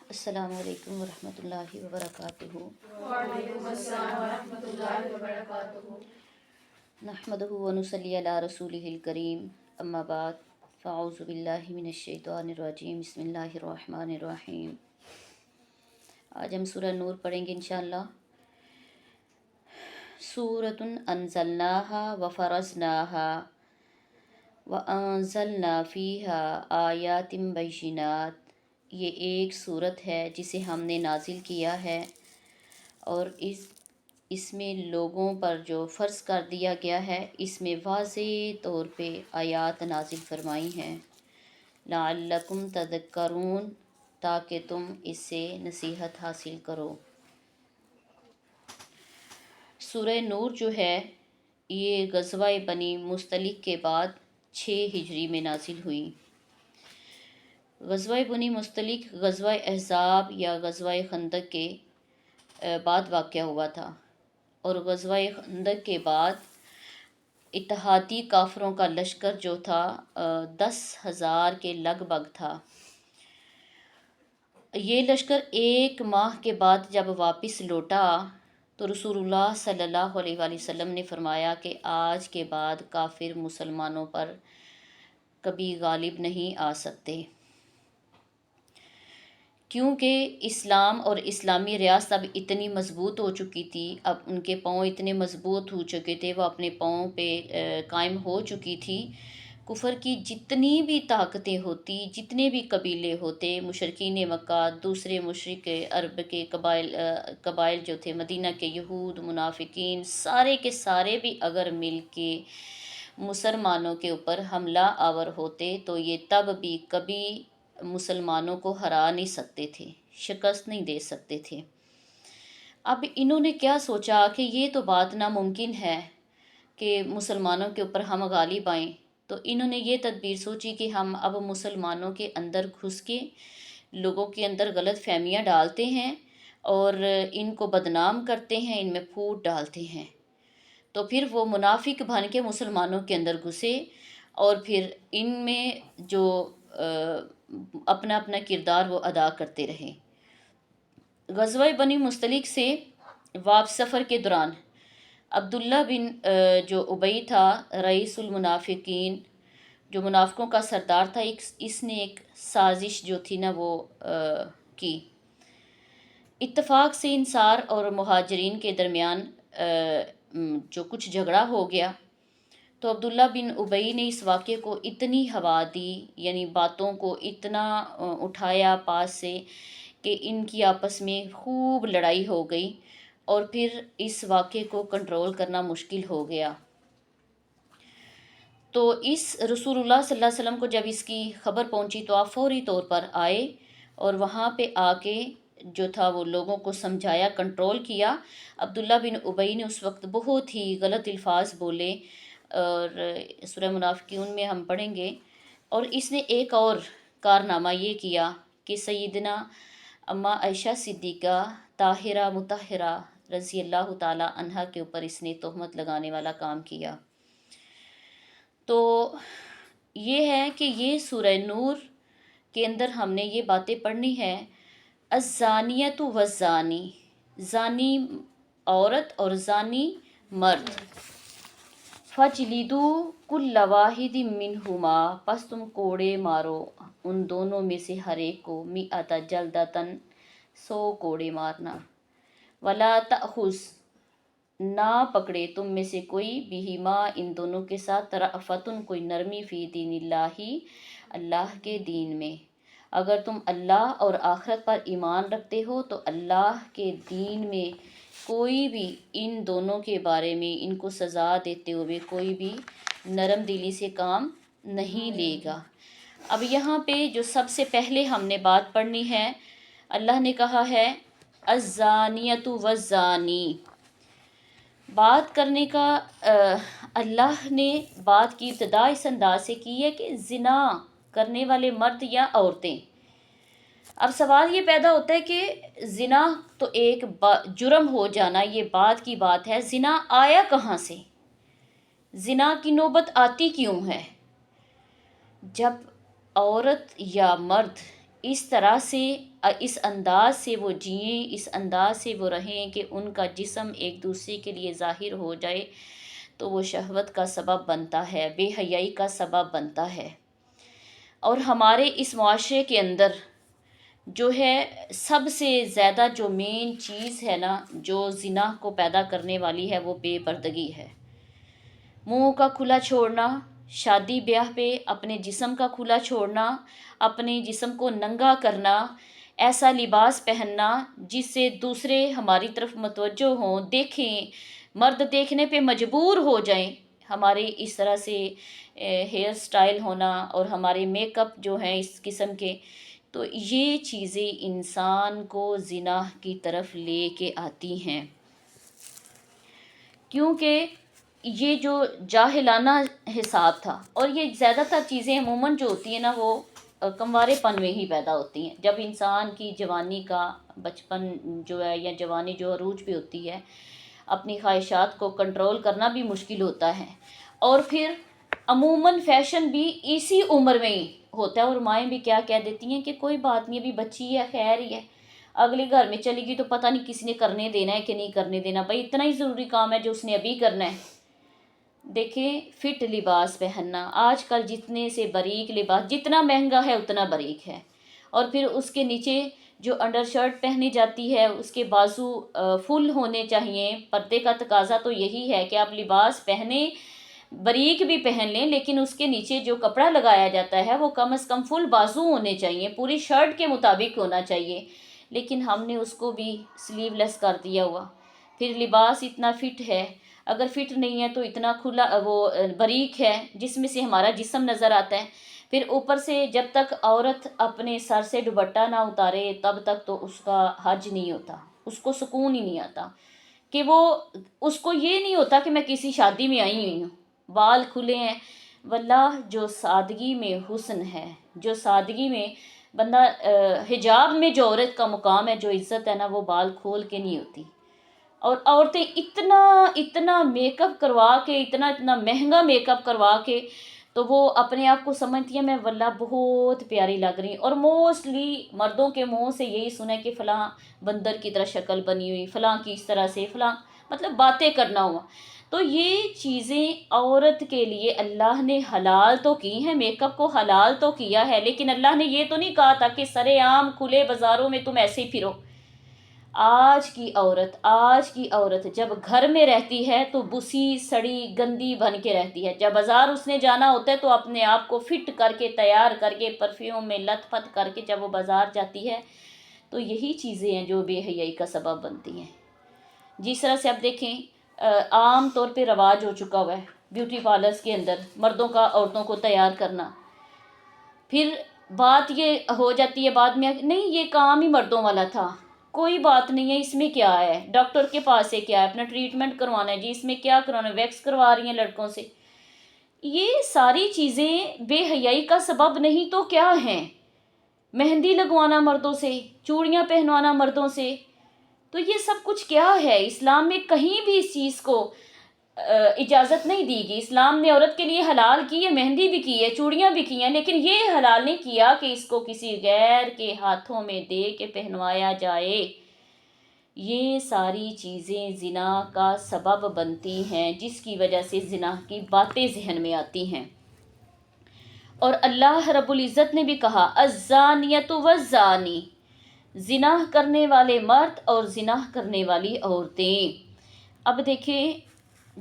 السلام علیکم ورحمۃ اللہ وبرکاتہ۔ وعلیکم السلام ورحمۃ اللہ وبرکاتہ۔ نحمدہ ونصلی علی رسولہ الکریم، اما بعد فاعوذ باللہ من الشیطان الرجیم، بسم اللہ الرحمن الرحیم۔ آج ہم سورہ نور پڑھیں گے انشاءاللہ۔ سورۃ انزلناہا وفرضناہا وانزلنا فیہا آیات بینات، یہ ایک صورت ہے جسے ہم نے نازل کیا ہے اور اس میں لوگوں پر جو فرض کر دیا گیا ہے اس میں واضح طور پہ آیات نازل فرمائی ہیں، لعلکم تذکرون، تاکہ تم اس سے نصیحت حاصل کرو۔ سورہ نور جو ہے یہ غزوہ بنی مصطلق کے بعد 6 ہجری میں نازل ہوئی۔ غزوہ بنی مصطلق غزوہ احزاب یا غزوہ خندق کے بعد واقع ہوا تھا، اور غزوہ خندق کے بعد اتحادی کافروں کا لشکر جو تھا 10,000 کے لگ بھگ تھا۔ یہ لشکر 1 ماہ کے بعد جب واپس لوٹا تو رسول اللہ صلی اللہ علیہ وآلہ وسلم نے فرمایا کہ آج کے بعد کافر مسلمانوں پر کبھی غالب نہیں آ سکتے، کیونکہ اسلام اور اسلامی ریاست اب اتنی مضبوط ہو چکی تھی، اب ان کے پاؤں اتنے مضبوط ہو چکے تھے، وہ اپنے پاؤں پہ قائم ہو چکی تھی۔ کفر کی جتنی بھی طاقتیں ہوتی، جتنے بھی قبیلے ہوتے، مشرکین مکہ، دوسرے مشرک عرب کے قبائل جو تھے، مدینہ کے یہود، منافقین، سارے کے سارے بھی اگر مل کے مسلمانوں کے اوپر حملہ آور ہوتے تو یہ تب بھی کبھی مسلمانوں کو ہرا نہیں سکتے تھے، شکست نہیں دے سکتے تھے۔ اب انہوں نے کیا سوچا کہ یہ تو بات ناممکن ہے کہ مسلمانوں کے اوپر ہم غالب آئیں، تو انہوں نے یہ تدبیر سوچی کہ ہم اب مسلمانوں کے اندر گھس کے لوگوں کے اندر غلط فہمیاں ڈالتے ہیں اور ان کو بدنام کرتے ہیں، ان میں پھوٹ ڈالتے ہیں۔ تو پھر وہ منافق بن کے مسلمانوں کے اندر گھسے اور پھر ان میں جو اپنا اپنا کردار وہ ادا کرتے رہے۔ غزوہ بنی مصطلق سے واپس سفر کے دوران عبداللہ بن جو ابی تھا، رئیس المنافقین، جو منافقوں کا سردار تھا، اس نے ایک سازش جو تھی نا وہ کی۔ اتفاق سے انصار اور مہاجرین کے درمیان جو کچھ جھگڑا ہو گیا تو عبداللہ بن ابی نے اس واقعے کو اتنی ہوا دی، یعنی باتوں کو اتنا اٹھایا پاس سے کہ ان کی آپس میں خوب لڑائی ہو گئی، اور پھر اس واقعے کو کنٹرول کرنا مشکل ہو گیا۔ تو اس رسول اللہ صلی اللہ علیہ وسلم کو جب اس کی خبر پہنچی تو آپ فوری طور پر آئے اور وہاں پہ آ کے جو تھا وہ لوگوں کو سمجھایا، کنٹرول کیا۔ عبداللہ بن ابی نے اس وقت بہت ہی غلط الفاظ بولے، اور سورہ منافقون میں ہم پڑھیں گے۔ اور اس نے ایک اور کارنامہ یہ کیا کہ سیدنا اما عائشہ صدیقہ طاہرہ مطہرہ رضی اللہ تعالی عنہا کے اوپر اس نے تہمت لگانے والا کام کیا۔ تو یہ ہے کہ یہ سورہ نور کے اندر ہم نے یہ باتیں پڑھنی ہے۔ الزانیۃ والزانی، زانی عورت اور زانی مرد، فجلدوا کل واحد منہما، پس تم کوڑے مارو ان دونوں میں سے ہر ایک کو، مئۃ جلدۃ، 100 کوڑے مارنا، ولا تأخذ، نہ پکڑے تم میں سے کوئی، بہما، ان دونوں کے ساتھ، رأفۃ، کوئی نرمی، فی دین اللہ، اللہ کے دین میں۔ اگر تم اللہ اور آخرت پر ایمان رکھتے ہو تو اللہ کے دین میں کوئی بھی ان دونوں کے بارے میں ان کو سزا دیتے ہوئے کوئی بھی نرم دلی سے کام نہیں لے گا۔ اب یہاں پہ جو سب سے پہلے ہم نے بات پڑھنی ہے، اللہ نے کہا ہے الزانیۃ والزانی، بات کرنے کا اللہ نے بات کی ابتدا اس انداز سے کی ہے کہ زنا کرنے والے مرد یا عورتیں۔ اب سوال یہ پیدا ہوتا ہے کہ زنا تو ایک جرم ہو جانا یہ بات کی بات ہے، زنا آیا کہاں سے؟ زنا کی نوبت آتی کیوں ہے؟ جب عورت یا مرد اس طرح سے اس انداز سے وہ جئیں، اس انداز سے وہ رہیں کہ ان کا جسم ایک دوسرے کے لیے ظاہر ہو جائے، تو وہ شہوت کا سبب بنتا ہے، بے حیائی کا سبب بنتا ہے۔ اور ہمارے اس معاشرے کے اندر جو ہے سب سے زیادہ جو مین چیز ہے نا، جو زنا کو پیدا کرنے والی ہے، وہ بے پردگی ہے۔ منہ کا کھلا چھوڑنا، شادی بیاہ پہ اپنے جسم کا کھلا چھوڑنا، اپنے جسم کو ننگا کرنا، ایسا لباس پہننا جس سے دوسرے ہماری طرف متوجہ ہوں، دیکھیں، مرد دیکھنے پہ مجبور ہو جائیں، ہمارے اس طرح سے ہیئر سٹائل ہونا اور ہمارے میک اپ جو ہیں اس قسم کے، تو یہ چیزیں انسان کو زنا کی طرف لے کے آتی ہیں، کیونکہ یہ جو جاہلانہ حساب تھا، اور یہ زیادہ تر چیزیں عموماً جو ہوتی ہیں نا وہ کموارے پن میں ہی پیدا ہوتی ہیں، جب انسان کی جوانی کا بچپن جو ہے یا جوانی جو عروج پہ ہوتی ہے، اپنی خواہشات کو کنٹرول کرنا بھی مشکل ہوتا ہے، اور پھر عموماً فیشن بھی اسی عمر میں ہی ہوتا ہے، اور مائیں بھی کیا کہہ دیتی ہیں کہ کوئی بات نہیں، ابھی بچی ہے، خیر ہی ہے، اگلے گھر میں چلے گی تو پتہ نہیں کسی نے کرنے دینا ہے کہ نہیں کرنے دینا، بھائی اتنا ہی ضروری کام ہے جو اس نے ابھی کرنا ہے۔ دیکھیں، فٹ لباس پہننا، آج کل جتنے سے باریک لباس، جتنا مہنگا ہے اتنا باریک ہے، اور پھر اس کے نیچے جو انڈر شرٹ پہنی جاتی ہے اس کے بازو فل ہونے چاہیے۔ پردے کا تقاضا تو یہی ہے کہ آپ لباس پہنیں، باریک بھی پہن لیں، لیکن اس کے نیچے جو کپڑا لگایا جاتا ہے وہ کم از کم فل بازو ہونے چاہیے، پوری شرٹ کے مطابق ہونا چاہیے، لیکن ہم نے اس کو بھی سلیو لیس کر دیا ہوا۔ پھر لباس اتنا فٹ ہے، اگر فٹ نہیں ہے تو اتنا کھلا وہ باریک ہے جس میں سے ہمارا جسم نظر آتا ہے، پھر اوپر سے جب تک عورت اپنے سر سے دوپٹہ نہ اتارے تب تک تو اس کا حج نہیں ہوتا، اس کو سکون ہی نہیں آتا، کہ وہ اس کو یہ نہیں ہوتا کہ میں کسی شادی میں آئی ہوئی ہوں، بال کھلے ہیں۔ واللہ جو سادگی میں حسن ہے، جو سادگی میں بندہ حجاب میں جو عورت کا مقام ہے، جو عزت ہے نا، وہ بال کھول کے نہیں ہوتی، اور عورتیں اتنا میک اپ کروا کے، اتنا مہنگا میک اپ کروا کے، تو وہ اپنے آپ کو سمجھتی ہیں میں واللہ بہت پیاری لگ رہی ہوں، اور موسٹلی مردوں کے منہ سے یہی سنا کہ فلاں بندر کی طرح شکل بنی ہوئی، فلاں کی اس طرح سے، فلاں مطلب باتیں کرنا ہوا۔ تو یہ چیزیں عورت کے لیے اللہ نے حلال تو کی ہیں، میک اپ کو حلال تو کیا ہے، لیکن اللہ نے یہ تو نہیں کہا تھا کہ سرے عام کھلے بازاروں میں تم ایسے ہی پھرو۔ آج کی عورت جب گھر میں رہتی ہے تو بسی سڑی گندی بن کے رہتی ہے، جب بازار اس نے جانا ہوتا ہے تو اپنے آپ کو فٹ کر کے، تیار کر کے، پرفیوم میں لت پت کر کے جب وہ بازار جاتی ہے، تو یہی چیزیں ہیں جو بے حیائی کا سبب بنتی ہیں۔ جس طرح سے آپ دیکھیں عام طور پہ رواج ہو چکا ہوا ہے بیوٹی پارلرز کے اندر مردوں کا عورتوں کو تیار کرنا، پھر بات یہ ہو جاتی ہے بعد میں، نہیں یہ کام ہی مردوں والا تھا، کوئی بات نہیں ہے، اس میں کیا ہے، ڈاکٹر کے پاس سے کیا ہے، اپنا ٹریٹمنٹ کروانا ہے جی، اس میں کیا کروانا ہے، ویکس کروا رہی ہیں لڑکوں سے۔ یہ ساری چیزیں بے حیائی کا سبب نہیں تو کیا ہیں؟ مہندی لگوانا مردوں سے، چوڑیاں پہنوانا مردوں سے، تو یہ سب کچھ کیا ہے؟ اسلام میں کہیں بھی اس چیز کو اجازت نہیں دی گی۔ اسلام نے عورت کے لیے حلال کی ہے، مہندی بھی کی ہے، چوڑیاں بھی کی ہیں، لیکن یہ حلال نہیں کیا کہ اس کو کسی غیر کے ہاتھوں میں دے کے پہنوایا جائے۔ یہ ساری چیزیں زنا کا سبب بنتی ہیں، جس کی وجہ سے زنا کی باتیں ذہن میں آتی ہیں۔ اور اللہ رب العزت نے بھی کہا الزانیۃ والزانی، زنا کرنے والے مرد اور زنا کرنے والی عورتیں۔ اب دیکھیں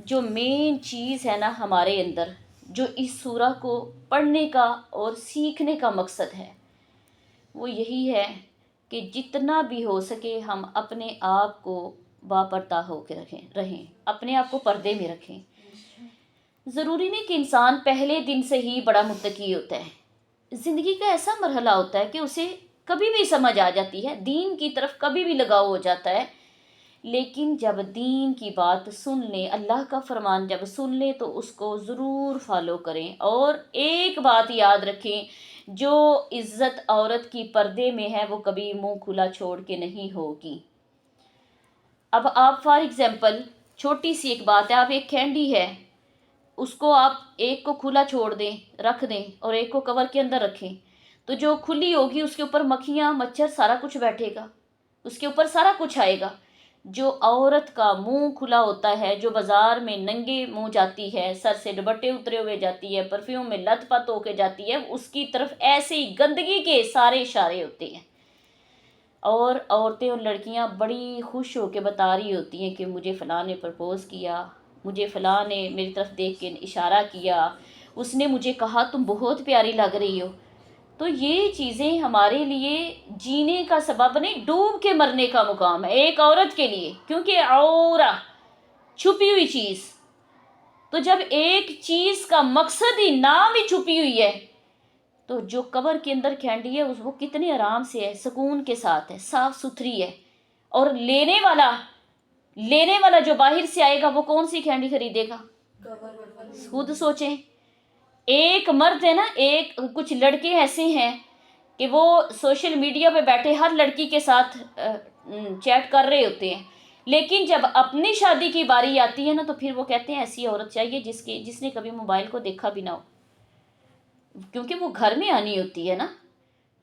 جو مین چیز ہے نا ہمارے اندر، جو اس سورہ کو پڑھنے کا اور سیکھنے کا مقصد ہے، وہ یہی ہے کہ جتنا بھی ہو سکے ہم اپنے آپ کو باپردہ ہو کے رہیں، اپنے آپ کو پردے میں رکھیں۔ ضروری نہیں کہ انسان پہلے دن سے ہی بڑا متقی ہوتا ہے، زندگی کا ایسا مرحلہ ہوتا ہے کہ اسے کبھی بھی سمجھ آ جاتی ہے، دین کی طرف کبھی بھی لگاؤ ہو جاتا ہے، لیکن جب دین کی بات سن لیں، اللہ کا فرمان جب سن لیں تو اس کو ضرور فالو کریں، اور ایک بات یاد رکھیں، جو عزت عورت کی پردے میں ہے وہ کبھی منہ کھلا چھوڑ کے نہیں ہوگی۔ اب آپ فار ایگزامپل چھوٹی سی ایک بات ہے، آپ ایک کینڈی ہے، اس کو آپ ایک کو کھلا چھوڑ دیں، رکھ دیں، اور ایک کو کور کے اندر رکھیں، تو جو کھلی ہوگی اس کے اوپر مکھیاں مچھر سارا کچھ بیٹھے گا، اس کے اوپر سارا کچھ آئے گا۔ جو عورت کا منہ کھلا ہوتا ہے، جو بازار میں ننگے منہ جاتی ہے، سر سے دوپٹے اترے ہوئے جاتی ہے، پرفیوم میں لت پت ہو کے جاتی ہے، اس کی طرف ایسے ہی گندگی کے سارے اشارے ہوتے ہیں۔ اور عورتیں اور لڑکیاں بڑی خوش ہو کے بتا رہی ہوتی ہیں کہ مجھے فلاں نے پرپوز کیا، مجھے فلاں نے میری طرف دیکھ کے اشارہ کیا، اس نے مجھے کہا تم بہت پیاری لگ رہی ہو۔ تو یہ چیزیں ہمارے لیے جینے کا سبب نہیں، ڈوب کے مرنے کا مقام ہے ایک عورت کے لیے، کیونکہ عورہ چھپی ہوئی چیز، تو جب ایک چیز کا مقصد ہی نام ہی چھپی ہوئی ہے، تو جو قبر کے اندر کھینڈی ہے وہ کتنے آرام سے ہے، سکون کے ساتھ ہے، صاف ستھری ہے، اور لینے والا جو باہر سے آئے گا وہ کون سی کھینڈی خریدے گا؟ خود سوچیں۔ ایک مرد ہے نا، کچھ لڑکے ایسے ہیں کہ وہ سوشل میڈیا پہ بیٹھے ہر لڑکی کے ساتھ چیٹ کر رہے ہوتے ہیں، لیکن جب اپنی شادی کی باری آتی ہے نا تو پھر وہ کہتے ہیں ایسی عورت چاہیے جس نے کبھی موبائل کو دیکھا بھی نہ ہو، کیونکہ وہ گھر میں آنی ہوتی ہے نا۔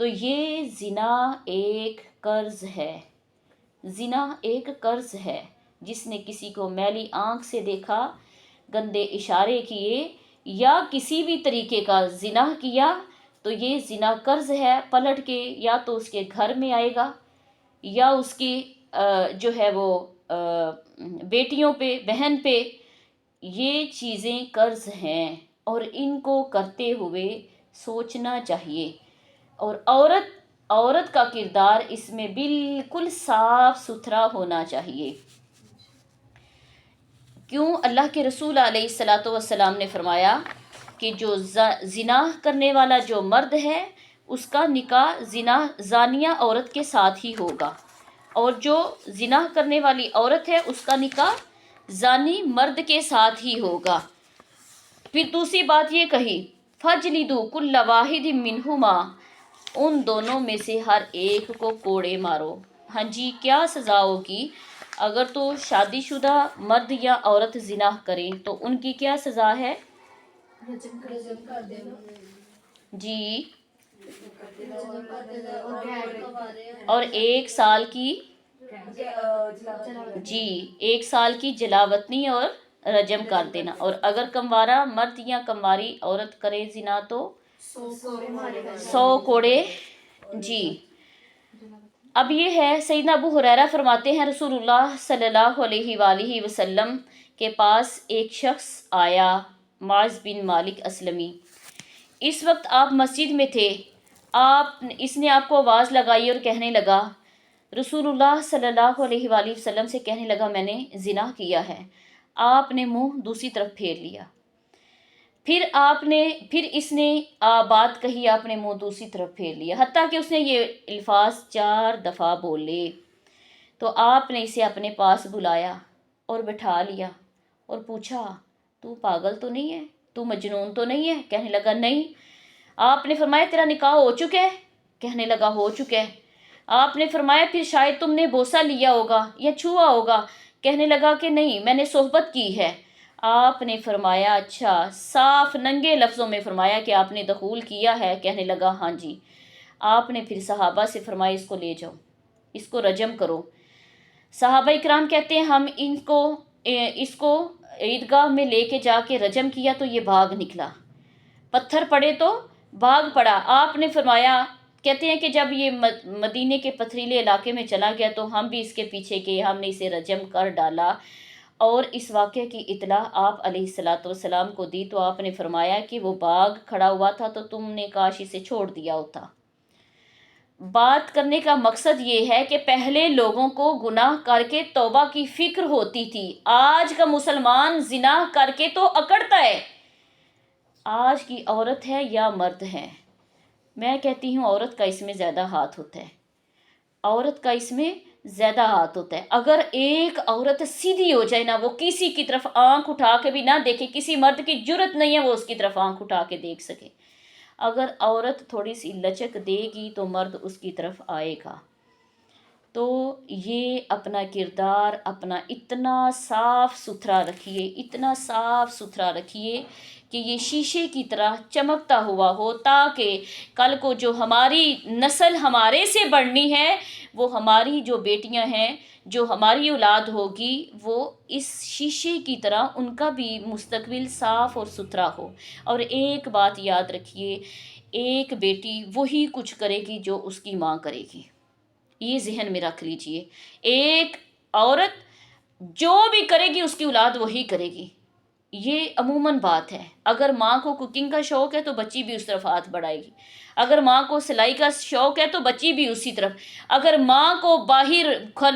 تو یہ زنا ایک قرض ہے، زنا ایک قرض ہے۔ جس نے کسی کو میلی آنکھ سے دیکھا، گندے اشارے کیے یا کسی بھی طریقے کا زنا کیا، تو یہ زنا قرض ہے، پلٹ کے یا تو اس کے گھر میں آئے گا یا اس کی جو ہے وہ بیٹیوں پہ، بہن پہ۔ یہ چیزیں قرض ہیں اور ان کو کرتے ہوئے سوچنا چاہیے، اور عورت کا کردار اس میں بالکل صاف ستھرا ہونا چاہیے۔ کیوں اللہ کے رسول علیہ الصلاۃ والسلام نے فرمایا کہ جو زنا کرنے والا جو مرد ہے اس کا نکاح زانیہ عورت کے ساتھ ہی ہوگا، اور جو زنا کرنے والی عورت ہے اس کا نکاح زانی مرد کے ساتھ ہی ہوگا۔ پھر دوسری بات یہ کہی، فَجْلِدُوا كُلَّ وَاحِدٍ مِّنْهُمَا، ان دونوں میں سے ہر ایک کو کوڑے مارو۔ ہاں جی، کیا سزا ہوگی؟ اگر تو شادی شدہ مرد یا عورت زنا کریں تو ان کی کیا سزا ہے؟ جی، اور 1 سال کی، جی 1 سال کی جلاوطنی اور رجم کر دینا، اور اگر کموارہ مرد یا کمواری عورت کرے زنا تو 100 کوڑے۔ جی، اب یہ ہے، سیدنا ابو ہریرہ فرماتے ہیں رسول اللہ صلی اللہ علیہ وآلہ وسلم کے پاس ایک شخص آیا، معاذ بن مالک اسلمی۔ اس وقت آپ مسجد میں تھے، اس نے آپ کو آواز لگائی اور کہنے لگا، رسول اللہ صلی اللہ علیہ وآلہ وسلم سے کہنے لگا میں نے زنا کیا ہے۔ آپ نے منہ دوسری طرف پھیر لیا، پھر اس نے بات کہی، آپ نے منہ دوسری طرف پھیر لیا، حتیٰ کہ اس نے یہ الفاظ 4 دفعہ بولے۔ تو آپ نے اسے اپنے پاس بلایا اور بٹھا لیا اور پوچھا، تو پاگل تو نہیں ہے، تو مجنون تو نہیں ہے؟ کہنے لگا نہیں۔ آپ نے فرمایا تیرا نکاح ہو چکا ہے؟ کہنے لگا ہو چکا ہے۔ آپ نے فرمایا پھر شاید تم نے بوسہ لیا ہوگا یا چھوا ہوگا؟ کہنے لگا کہ نہیں، میں نے صحبت کی ہے۔ آپ نے فرمایا اچھا، صاف ننگے لفظوں میں فرمایا کہ آپ نے دخول کیا ہے؟ کہنے لگا ہاں جی۔ آپ نے پھر صحابہ سے فرمایا اس کو لے جاؤ، اس کو رجم کرو۔ صحابہ اکرام کہتے ہیں ہم اس کو عیدگاہ میں لے کے جا کے رجم کیا تو یہ بھاگ نکلا، پتھر پڑے تو بھاگ پڑا۔ آپ نے فرمایا، کہتے ہیں کہ جب یہ مدینے کے پتھریلے علاقے میں چلا گیا تو ہم بھی اس کے پیچھے گئے، ہم نے اسے رجم کر ڈالا، اور اس واقعے کی اطلاع آپ علیہ الصلاۃ والسلام کو دی تو آپ نے فرمایا کہ وہ باغ کھڑا ہوا تھا تو تم نے کاش اسے چھوڑ دیا ہوتا۔ بات کرنے کا مقصد یہ ہے کہ پہلے لوگوں کو گناہ کر کے توبہ کی فکر ہوتی تھی، آج کا مسلمان زنا کر کے تو اکڑتا ہے۔ آج کی عورت ہے یا مرد ہے، میں کہتی ہوں عورت کا اس میں زیادہ ہاتھ ہوتا ہے، عورت کا اس میں زیادہ ہاتھ ہوتا ہے۔ اگر ایک عورت سیدھی ہو جائے نا، وہ کسی کی طرف آنکھ اٹھا کے بھی نہ دیکھے، کسی مرد کی جرت نہیں ہے وہ اس کی طرف آنکھ اٹھا کے دیکھ سکے۔ اگر عورت تھوڑی سی لچک دے گی تو مرد اس کی طرف آئے گا۔ تو یہ اپنا کردار اپنا اتنا صاف ستھرا رکھیے، اتنا صاف ستھرا رکھیے کہ یہ شیشے کی طرح چمکتا ہوا ہو، تاکہ کل کو جو ہماری نسل ہمارے سے بڑھنی ہے، وہ ہماری جو بیٹیاں ہیں، جو ہماری اولاد ہوگی، وہ اس شیشے کی طرح ان کا بھی مستقبل صاف اور ستھرا ہو۔ اور ایک بات یاد رکھیے، ایک بیٹی وہی کچھ کرے گی جو اس کی ماں کرے گی، یہ ذہن میں رکھ لیجئے۔ ایک عورت جو بھی کرے گی اس کی اولاد وہی کرے گی، یہ عموماً بات ہے۔ اگر ماں کو کوکنگ کا شوق ہے تو بچی بھی اس طرف ہاتھ بڑھائے گی، اگر ماں کو سلائی کا شوق ہے تو بچی بھی اسی طرف، اگر ماں کو باہر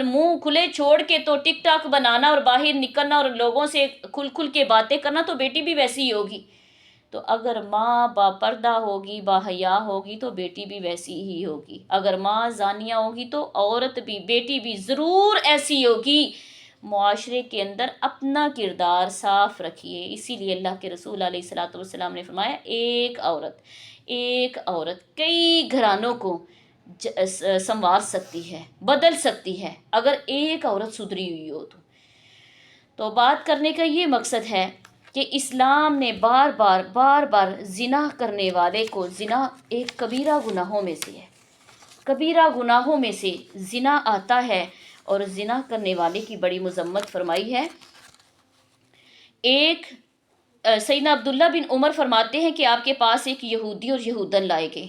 منہ کھلے چھوڑ کے تو ٹک ٹاک بنانا اور باہر نکلنا اور لوگوں سے کھل کھل کے باتیں کرنا، تو بیٹی بھی ویسی ہی ہوگی۔ تو اگر ماں با پردہ ہوگی، با حیا ہوگی، تو بیٹی بھی ویسی ہی ہوگی۔ اگر ماں زانیہ ہوگی تو عورت بھی، بیٹی بھی ضرور ایسی ہوگی۔ معاشرے کے اندر اپنا کردار صاف رکھیے۔ اسی لیے اللہ کے رسول علیہ الصلوۃ والسلام نے فرمایا، ایک عورت کئی گھرانوں کو سنوار سکتی ہے، بدل سکتی ہے، اگر ایک عورت سدھری ہوئی ہو تو بات کرنے کا یہ مقصد ہے کہ اسلام نے بار بار زنا کرنے والے کو، زنا ایک کبیرہ گناہوں میں سے ہے، کبیرہ گناہوں میں سے زنا آتا ہے، اور زنا کرنے والے کی بڑی مذمت فرمائی ہے۔ ایک سیدنا عبداللہ بن عمر فرماتے ہیں کہ آپ کے پاس ایک یہودی اور یہودن لائے گئے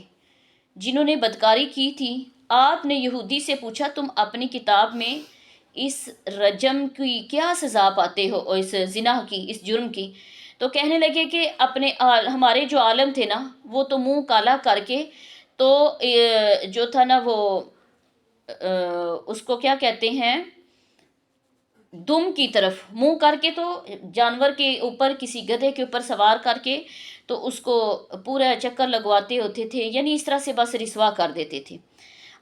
جنہوں نے بدکاری کی تھی۔ آپ نے یہودی سے پوچھا، تم اپنی کتاب میں اس رجم کی کیا سزا پاتے ہو، اور اس زنا کی، اس جرم کی؟ تو کہنے لگے کہ ہمارے جو عالم تھے نا، وہ تو منہ کالا کر کے، تو جو تھا نا وہ اس کو کیا کہتے ہیں، دم کی طرف منہ کر کے، تو جانور کے اوپر، کسی گدھے کے اوپر سوار کر کے، تو اس کو پورا چکر لگواتے ہوتے تھے، یعنی اس طرح سے بس رسوا کر دیتے تھے۔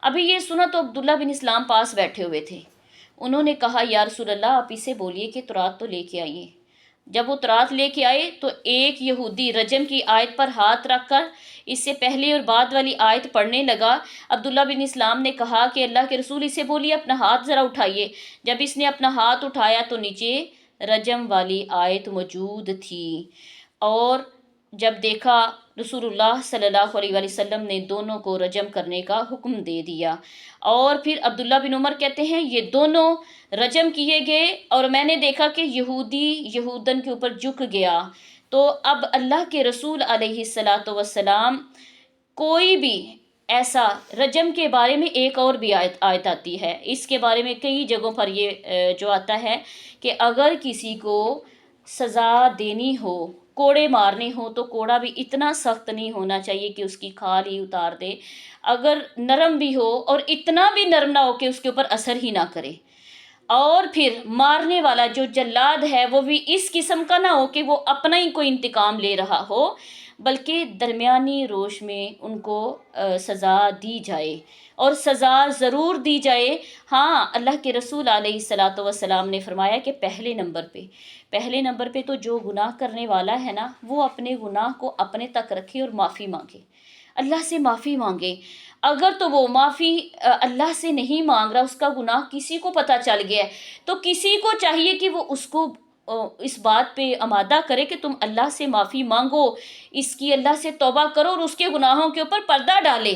ابھی یہ سنا تو عبداللہ بن اسلام پاس بیٹھے ہوئے تھے، انہوں نے کہا، یا رسول اللہ، آپ اسے بولیے کہ تورات تو لے کے آئیے۔ جب وہ تورات لے کے آئے تو ایک یہودی رجم کی آیت پر ہاتھ رکھ کر اس سے پہلے اور بعد والی آیت پڑھنے لگا۔ عبداللہ بن اسلام نے کہا کہ اللہ کے رسول، اسے بولیے اپنا ہاتھ ذرا اٹھائیے۔ جب اس نے اپنا ہاتھ اٹھایا تو نیچے رجم والی آیت موجود تھی، اور جب دیکھا رسول اللہ صلی اللہ علیہ وآلہ وسلم نے دونوں کو رجم کرنے کا حکم دے دیا۔ اور پھر عبداللہ بن عمر کہتے ہیں، یہ دونوں رجم کیے گئے، اور میں نے دیکھا کہ یہودی یہودن کے اوپر جھک گیا۔ تو اب اللہ کے رسول علیہ الصلوۃ والسلام، کوئی بھی ایسا رجم کے بارے میں ایک اور بھی آیت آتی ہے، اس کے بارے میں کئی جگہوں پر یہ جو آتا ہے کہ اگر کسی کو سزا دینی ہو، کوڑے مارنے ہو، تو کوڑا بھی اتنا سخت نہیں ہونا چاہیے کہ اس کی کھال ہی اتار دے، اگر نرم بھی ہو، اور اتنا بھی نرم نہ ہو کہ اس کے اوپر اثر ہی نہ کرے، اور پھر مارنے والا جو جلاد ہے وہ بھی اس قسم کا نہ ہو کہ وہ اپنا ہی کوئی انتقام لے رہا ہو، بلکہ درمیانی روش میں ان کو سزا دی جائے، اور سزا ضرور دی جائے۔ ہاں، اللہ کے رسول علیہ الصلوۃ والسلام نے فرمایا کہ پہلے نمبر پہ تو جو گناہ کرنے والا ہے نا، وہ اپنے گناہ کو اپنے تک رکھے اور معافی مانگے، اللہ سے معافی مانگے۔ اگر تو وہ معافی اللہ سے نہیں مانگ رہا، اس کا گناہ کسی کو پتہ چل گیا ہے، تو کسی کو چاہیے کہ وہ اس کو اس بات پہ آمادہ کرے کہ تم اللہ سے معافی مانگو، اس کی اللہ سے توبہ کرو، اور اس کے گناہوں کے اوپر پردہ ڈالے۔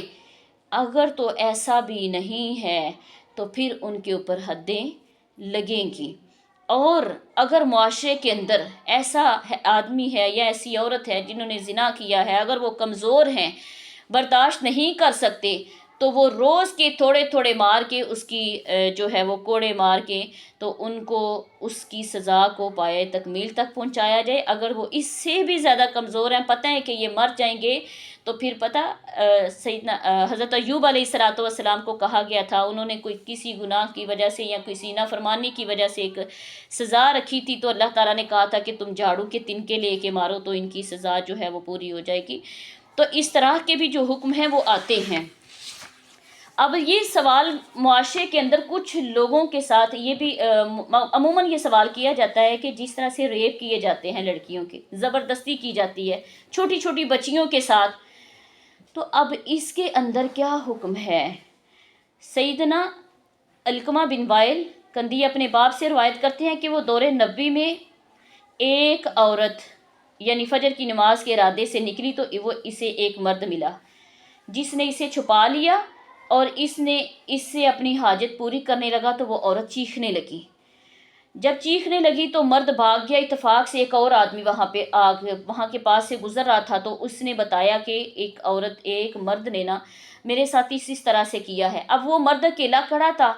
اگر تو ایسا بھی نہیں ہے تو پھر ان کے اوپر حدیں لگیں گی۔ اور اگر معاشرے کے اندر ایسا آدمی ہے یا ایسی عورت ہے جنہوں نے زنا کیا ہے، اگر وہ کمزور ہیں، برداشت نہیں کر سکتے، تو وہ روز کے تھوڑے تھوڑے مار کے، اس کی جو ہے وہ کوڑے مار کے، تو ان کو اس کی سزا کو پایۂ تکمیل تک پہنچایا جائے۔ اگر وہ اس سے بھی زیادہ کمزور ہیں، پتہ ہے کہ یہ مر جائیں گے، تو پھر پتہ سیدنا حضرت ایوب علیہ الصلوۃ والسلام کو کہا گیا تھا، انہوں نے کوئی کسی گناہ کی وجہ سے یا کسی نافرمانی کی وجہ سے ایک سزا رکھی تھی، تو اللہ تعالیٰ نے کہا تھا کہ تم جھاڑو کے تنکے لے کے مارو تو ان کی سزا جو ہے وہ پوری ہو جائے گی۔ تو اس طرح کے بھی جو حکم ہیں وہ آتے ہیں۔ اب یہ سوال معاشرے کے اندر کچھ لوگوں کے ساتھ یہ بھی عموماً یہ سوال کیا جاتا ہے کہ جس طرح سے ریپ کیے جاتے ہیں لڑکیوں کے، زبردستی کی جاتی ہے چھوٹی چھوٹی بچیوں کے ساتھ، تو اب اس کے اندر کیا حکم ہے؟ سیدنا علقمہ بن وائل کندی اپنے باپ سے روایت کرتے ہیں کہ وہ دور نبوی میں ایک عورت یعنی فجر کی نماز کے ارادے سے نکلی تو وہ اسے ایک مرد ملا جس نے اسے چھپا لیا اور اس سے اپنی حاجت پوری کرنے لگا تو وہ عورت چیخنے لگی۔ جب چیخنے لگی تو مرد بھاگ گیا۔ اتفاق سے ایک اور آدمی وہاں کے پاس سے گزر رہا تھا تو اس نے بتایا کہ ایک مرد نے نا میرے ساتھ اس طرح سے کیا ہے۔ اب وہ مرد اکیلا کھڑا تھا،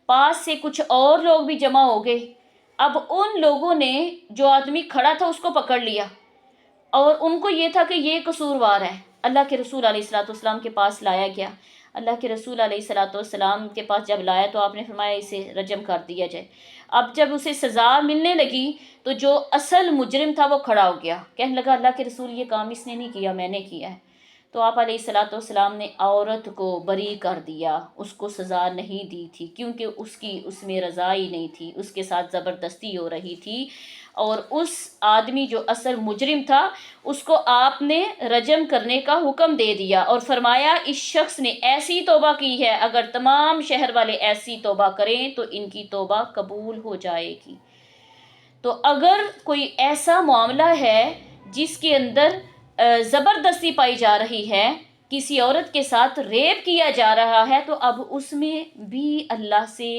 پاس سے کچھ اور لوگ بھی جمع ہو گئے۔ اب ان لوگوں نے جو آدمی کھڑا تھا اس کو پکڑ لیا اور ان کو یہ تھا کہ یہ قصوروار ہے۔ اللہ کے رسول علیہ السلام کے پاس لایا گیا۔ اللہ کے رسول علیہ السلام کے پاس جب لایا تو آپ نے فرمایا اسے رجم کر دیا جائے۔ اب جب اسے سزا ملنے لگی تو جو اصل مجرم تھا وہ کھڑا ہو گیا، کہنے لگا اللہ کے رسول یہ کام اس نے نہیں کیا، میں نے کیا ہے۔ تو آپ علیہ السلام نے عورت کو بری کر دیا، اس کو سزا نہیں دی تھی کیونکہ اس میں رضائی نہیں تھی، اس کے ساتھ زبردستی ہو رہی تھی، اور اس آدمی جو اصل مجرم تھا اس کو آپ نے رجم کرنے کا حکم دے دیا اور فرمایا اس شخص نے ایسی توبہ کی ہے، اگر تمام شہر والے ایسی توبہ کریں تو ان کی توبہ قبول ہو جائے گی۔ تو اگر کوئی ایسا معاملہ ہے جس کے اندر زبردستی پائی جا رہی ہے، کسی عورت کے ساتھ ریپ کیا جا رہا ہے، تو اب اس میں بھی اللہ سے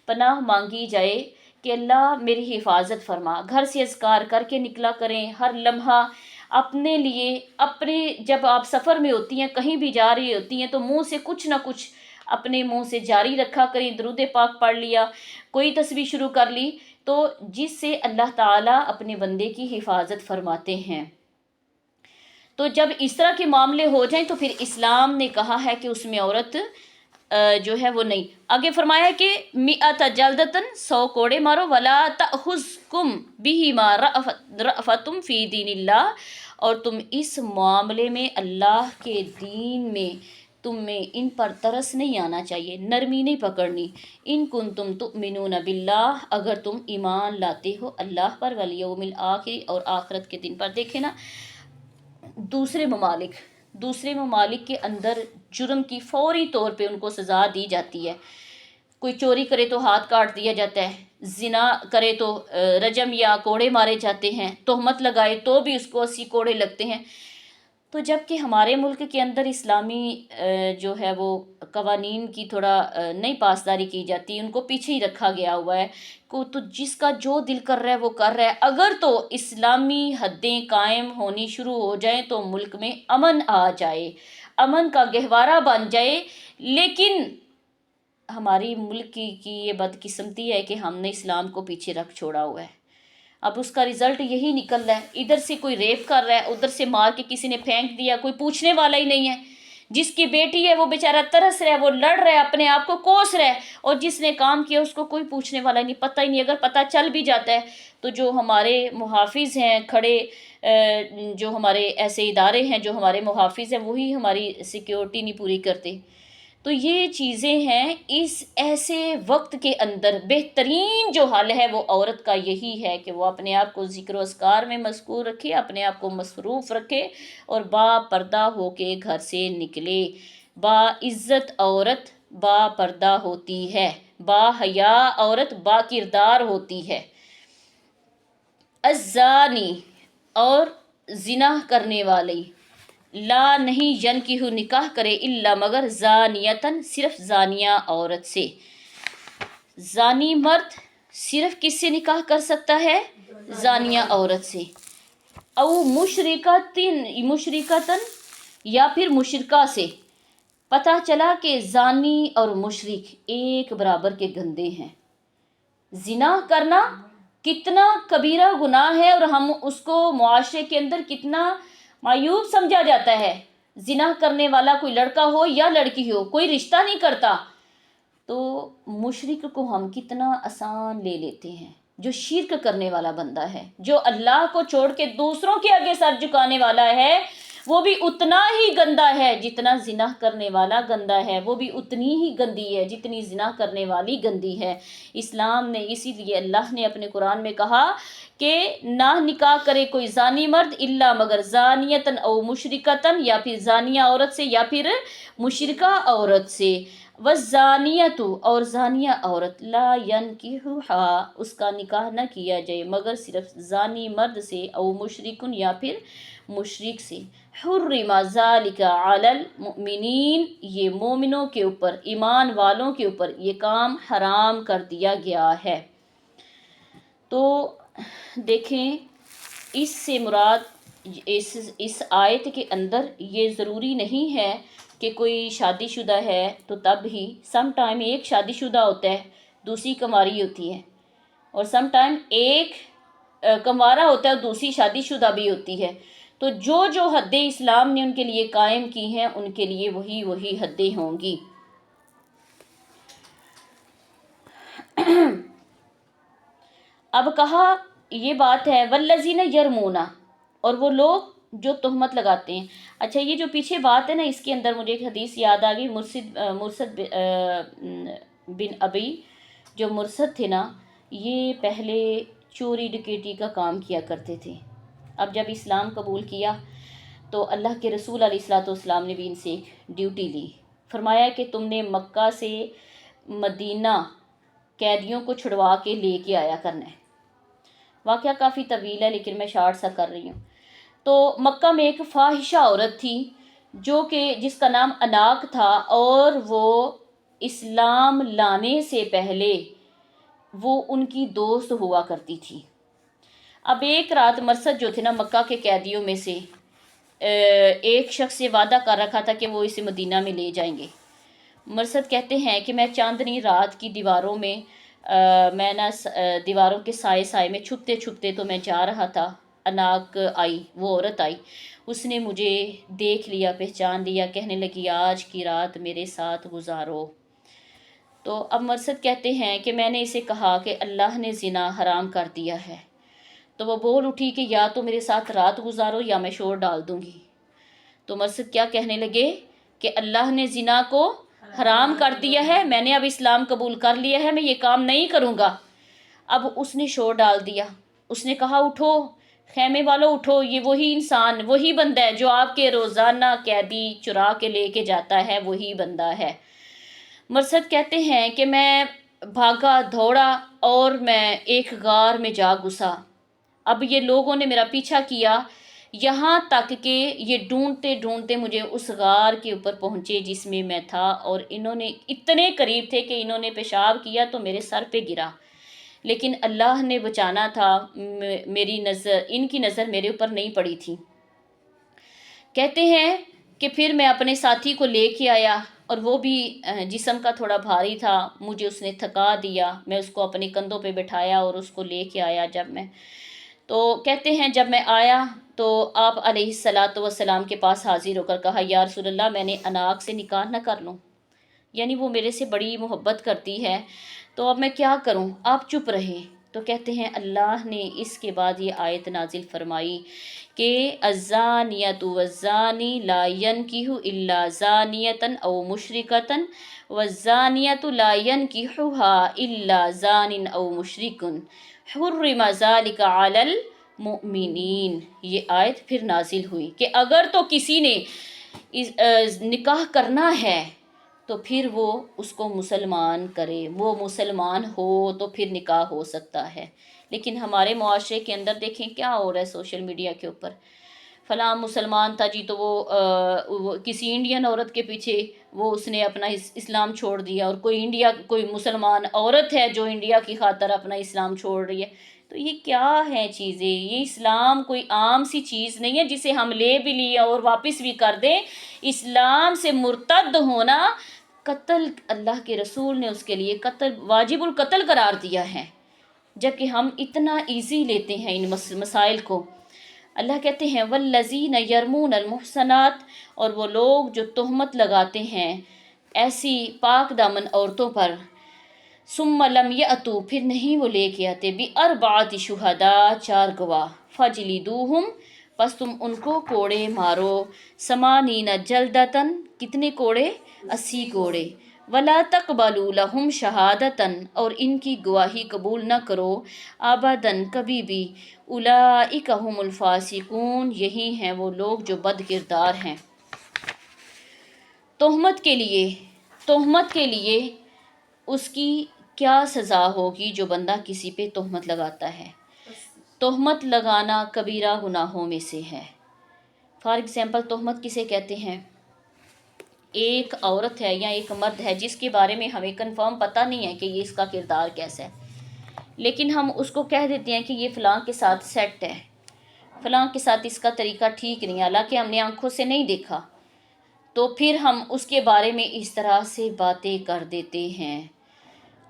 پناہ مانگی جائے کہ اللہ میری حفاظت فرما۔ گھر سے اذکار کر کے نکلا کریں، ہر لمحہ اپنے لیے جب آپ سفر میں ہوتی ہیں، کہیں بھی جا رہی ہوتی ہیں تو منہ سے کچھ نہ کچھ اپنے منہ سے جاری رکھا کریں۔ درود پاک پڑھ لیا، کوئی تسبیح شروع کر لی تو جس سے اللہ تعالیٰ اپنے بندے کی حفاظت فرماتے ہیں۔ تو جب اس طرح کے معاملے ہو جائیں تو پھر اسلام نے کہا ہے کہ اس میں عورت جو ہے وہ نہیں۔ آگے فرمایا کہ مئۃ جلدتن 100 کوڑے مارو، ولا تأخذکم بہما رأفۃ فی دین اللہ، اور تم اس معاملے میں اللہ کے دین میں تمہیں ان پر ترس نہیں آنا چاہیے، نرمی نہیں پکڑنی۔ ان کنتم تؤمنون باللہ، اگر تم ایمان لاتے ہو اللہ پر، والیوم الآخر، اور آخرت کے دن پر۔ دیکھیں نا دوسرے ممالک کے اندر جرم کی فوری طور پہ ان کو سزا دی جاتی ہے۔ کوئی چوری کرے تو ہاتھ کاٹ دیا جاتا ہے، زنا کرے تو رجم یا کوڑے مارے جاتے ہیں، تہمت لگائے تو بھی اس کو 80 کوڑے لگتے ہیں۔ تو جب کہ ہمارے ملک کے اندر اسلامی جو ہے وہ قوانین کی تھوڑا نہیں پاسداری کی جاتی، ان کو پیچھے ہی رکھا گیا ہوا ہے، تو جس کا جو دل کر رہا ہے وہ کر رہا ہے۔ اگر تو اسلامی حدیں قائم ہونی شروع ہو جائیں تو ملک میں امن آ جائے، امن کا گہوارہ بن جائے، لیکن ہماری ملک کی یہ بدقسمتی ہے کہ ہم نے اسلام کو پیچھے رکھ چھوڑا ہوا ہے۔ اب اس کا رزلٹ یہی نکل رہا ہے، ادھر سے کوئی ریپ کر رہا ہے، ادھر سے مار کے کسی نے پھینک دیا، کوئی پوچھنے والا ہی نہیں ہے۔ جس کی بیٹی ہے وہ بیچارہ ترس رہا ہے، وہ لڑ رہا ہے، اپنے آپ کو کوس رہا ہے، اور جس نے کام کیا اس کو کوئی پوچھنے والا نہیں، پتہ ہی نہیں۔ اگر پتہ چل بھی جاتا ہے تو جو ہمارے محافظ ہیں کھڑے، جو ہمارے ایسے ادارے ہیں جو ہمارے محافظ ہیں، وہی ہماری سیکیورٹی نہیں پوری کرتے۔ تو یہ چیزیں ہیں، اس ایسے وقت کے اندر بہترین جو حل ہے وہ عورت کا یہی ہے کہ وہ اپنے آپ کو ذکر و اذکار میں مذکور رکھے، اپنے آپ کو مصروف رکھے اور با پردہ ہو کے گھر سے نکلے۔ با عزت عورت با پردہ ہوتی ہے، با حیا عورت با کردار ہوتی ہے۔ الزانی، اور زنا کرنے والی، لا نہیں ینکح نکاح کرے الا مگر زانیتن، صرف زانیہ عورت سے۔ زانی مرد صرف کس سے نکاح کر سکتا ہے؟ زانیہ عورت سے۔ او مشرکتن، یا پھر مشرکہ سے۔ پتہ چلا کہ زانی اور مشرک ایک برابر کے گندے ہیں۔ زنا کرنا کتنا کبیرہ گناہ ہے اور ہم اس کو معاشرے کے اندر کتنا معیوب سمجھا جاتا ہے۔ زنا کرنے والا کوئی لڑکا ہو یا لڑکی ہو، کوئی رشتہ نہیں کرتا، تو مشرک کو ہم کتنا آسان لے لیتے ہیں۔ جو شرک کرنے والا بندہ ہے، جو اللہ کو چھوڑ کے دوسروں کے آگے سر جھکانے والا ہے، وہ بھی اتنا ہی گندا ہے جتنا زنا کرنے والا گندا ہے، وہ بھی اتنی ہی گندی ہے جتنی زنا کرنے والی گندی ہے۔ اسلام نے اسی لیے اللہ نے اپنے قرآن میں کہا کہ نہ نکاح کرے کوئی زانی مرد الا مگر زانیتن او مشرکتن، یا پھر زانیہ عورت سے یا پھر مشرکہ عورت سے، والزانیۃ اور زانیہ عورت لا ینکحھا اس کا نکاح نہ کیا جائے مگر صرف زانی مرد سے، او مشرکن یا پھر مشرک سے۔ حرم ذالک علی المؤمنین یہ مومنوں کے اوپر، ایمان والوں کے اوپر یہ کام حرام کر دیا گیا ہے۔ تو دیکھیں اس سے مراد اس آیت کے اندر یہ ضروری نہیں ہے کہ کوئی شادی شدہ ہے تو تب ہی، سم ٹائم ایک شادی شدہ ہوتا ہے دوسری کنواری ہوتی ہے، اور سم ٹائم ایک کنوارا ہوتا ہے اور دوسری شادی شدہ بھی ہوتی ہے، تو جو جو حدیں اسلام نے ان کے لیے قائم کی ہیں ان کے لیے وہی حدیں ہوں گی۔ اب کہا یہ بات ہے والذین یرمون، اور وہ لوگ جو تہمت لگاتے ہیں۔ اچھا یہ جو پیچھے بات ہے نا، اس کے اندر مجھے ایک حدیث یاد آ گئی، مرثد بن ابی جو مرثد تھے نا، یہ پہلے چوری ڈکیٹی کا کام کیا کرتے تھے۔ اب جب اسلام قبول کیا تو اللہ کے رسول علیہ الصلوۃ والسلام نے بھی ان سے ایک ڈیوٹی لی، فرمایا کہ تم نے مکہ سے مدینہ قیدیوں کو چھڑوا کے لے کے آیا کرنا ہے۔ واقعہ کافی طویل ہے لیکن میں شارٹ سا کر رہی ہوں۔ تو مکہ میں ایک فاحشہ عورت تھی جس کا نام اناق تھا، اور وہ اسلام لانے سے پہلے وہ ان کی دوست ہوا کرتی تھی۔ اب ایک رات مرثد جو تھے نا مکہ کے قیدیوں میں سے ایک شخص سے وعدہ کر رکھا تھا کہ وہ اسے مدینہ میں لے جائیں گے۔ مرثد کہتے ہیں کہ میں چاندنی رات کی دیواروں میں میں نا دیواروں کے سائے میں چھپتے چھپتے تو میں جا رہا تھا، اناق آئی، وہ عورت آئی، اس نے مجھے دیکھ لیا، پہچان لیا، کہنے لگی آج کی رات میرے ساتھ گزارو۔ تو اب مرثد کہتے ہیں کہ میں نے اسے کہا کہ اللہ نے زنا حرام کر دیا ہے، تو وہ بول اٹھی کہ یا تو میرے ساتھ رات گزارو یا میں شور ڈال دوں گی۔ تو مرثد کیا کہنے لگے کہ اللہ نے زنا کو حرام کر دیا ہے، میں نے اب اسلام قبول کر لیا ہے، میں یہ کام نہیں کروں گا۔ اب اس نے شور ڈال دیا، اس نے کہا اٹھو خیمے والوں اٹھو، یہ وہی انسان، وہی بندہ ہے جو آپ کے روزانہ قیدی چرا کے لے کے جاتا ہے، وہی بندہ ہے۔ مرثد کہتے ہیں کہ میں بھاگا دوڑا اور میں ایک غار میں جا گھسا۔ اب یہ لوگوں نے میرا پیچھا کیا یہاں تک کہ یہ ڈھونڈتے ڈھونڈتے مجھے اس غار کے اوپر پہنچے جس میں میں تھا، اور انہوں نے اتنے قریب تھے کہ انہوں نے پیشاب کیا تو میرے سر پہ گرا، لیکن اللہ نے بچانا تھا، ان کی نظر میرے اوپر نہیں پڑی تھی۔ کہتے ہیں کہ پھر میں اپنے ساتھی کو لے کے آیا، اور وہ بھی جسم کا تھوڑا بھاری تھا، مجھے اس نے تھکا دیا، میں اس کو اپنے کندھوں پہ بٹھایا اور اس کو لے کے آیا۔ تو کہتے ہیں جب میں آیا تو آپ علیہ الصلاۃ والسلام کے پاس حاضر ہو کر کہا یا رسول اللہ میں نے اناق سے نکاح نہ کر لوں، یعنی وہ میرے سے بڑی محبت کرتی ہے، تو اب میں کیا کروں؟ آپ چپ رہے۔ تو کہتے ہیں اللہ نے اس کے بعد یہ آیت نازل فرمائی کہ الزانیۃ والزانی لا ینکحوا الا زانیۃ او مشرکۃ والزانیۃ لا ینکحها الا زان او مشرک حرم ذلک علی المؤمنین۔ یہ آیت پھر نازل ہوئی کہ اگر تو کسی نے نکاح کرنا ہے تو پھر وہ اس کو مسلمان کرے، وہ مسلمان ہو تو پھر نکاح ہو سکتا ہے۔ لیکن ہمارے معاشرے کے اندر دیکھیں کیا ہو رہا ہے سوشل میڈیا کے اوپر، فلاں مسلمان تھا جی تو وہ کسی انڈین عورت کے پیچھے وہ اس نے اپنا اسلام چھوڑ دیا، اور کوئی مسلمان عورت ہے جو انڈیا کی خاطر اپنا اسلام چھوڑ رہی ہے۔ تو یہ کیا ہے چیزیں؟ یہ اسلام کوئی عام سی چیز نہیں ہے جسے ہم لے بھی لیے اور واپس بھی کر دیں۔ اسلام سے مرتد ہونا قتل، اللہ کے رسول نے اس کے لیے قتل واجب القتل قرار دیا ہے، جبکہ ہم اتنا ایزی لیتے ہیں ان مسائل کو۔ اللہ کہتے ہیں والذین یرمون المحصنات، اور وہ لوگ جو تہمت لگاتے ہیں ایسی پاک دامن عورتوں پر، ثم لم یأتوا پھر نہیں وہ لے کے آتے باربعۃ شہداء 4 گواہ، فجلدوہم پس تم ان کو کوڑے مارو، سمانین جلدتن، کتنے کوڑے؟ 80 کوڑے، ولا تقبلوا لہم شہادتن، اور ان کی گواہی قبول نہ کرو ابداً کبھی بھی، اولئک هم الفاسقون، یہی ہیں وہ لوگ جو بد کردار ہیں۔ تہمت کے لیے اس کی کیا سزا ہوگی جو بندہ کسی پہ تہمت لگاتا ہے؟ تہمت لگانا کبیرہ گناہوں میں سے ہے۔ فار ایگزامپل تہمت کسے کہتے ہیں؟ ایک عورت ہے یا ایک مرد ہے جس کے بارے میں ہمیں کنفرم پتہ نہیں ہے کہ یہ اس کا کردار کیسا ہے، لیکن ہم اس کو کہہ دیتے ہیں کہ یہ فلاں کے ساتھ سیٹ ہے، فلاں کے ساتھ اس کا طریقہ ٹھیک نہیں، حالانکہ ہم نے آنکھوں سے نہیں دیکھا، تو پھر ہم اس کے بارے میں اس طرح سے باتیں کر دیتے ہیں،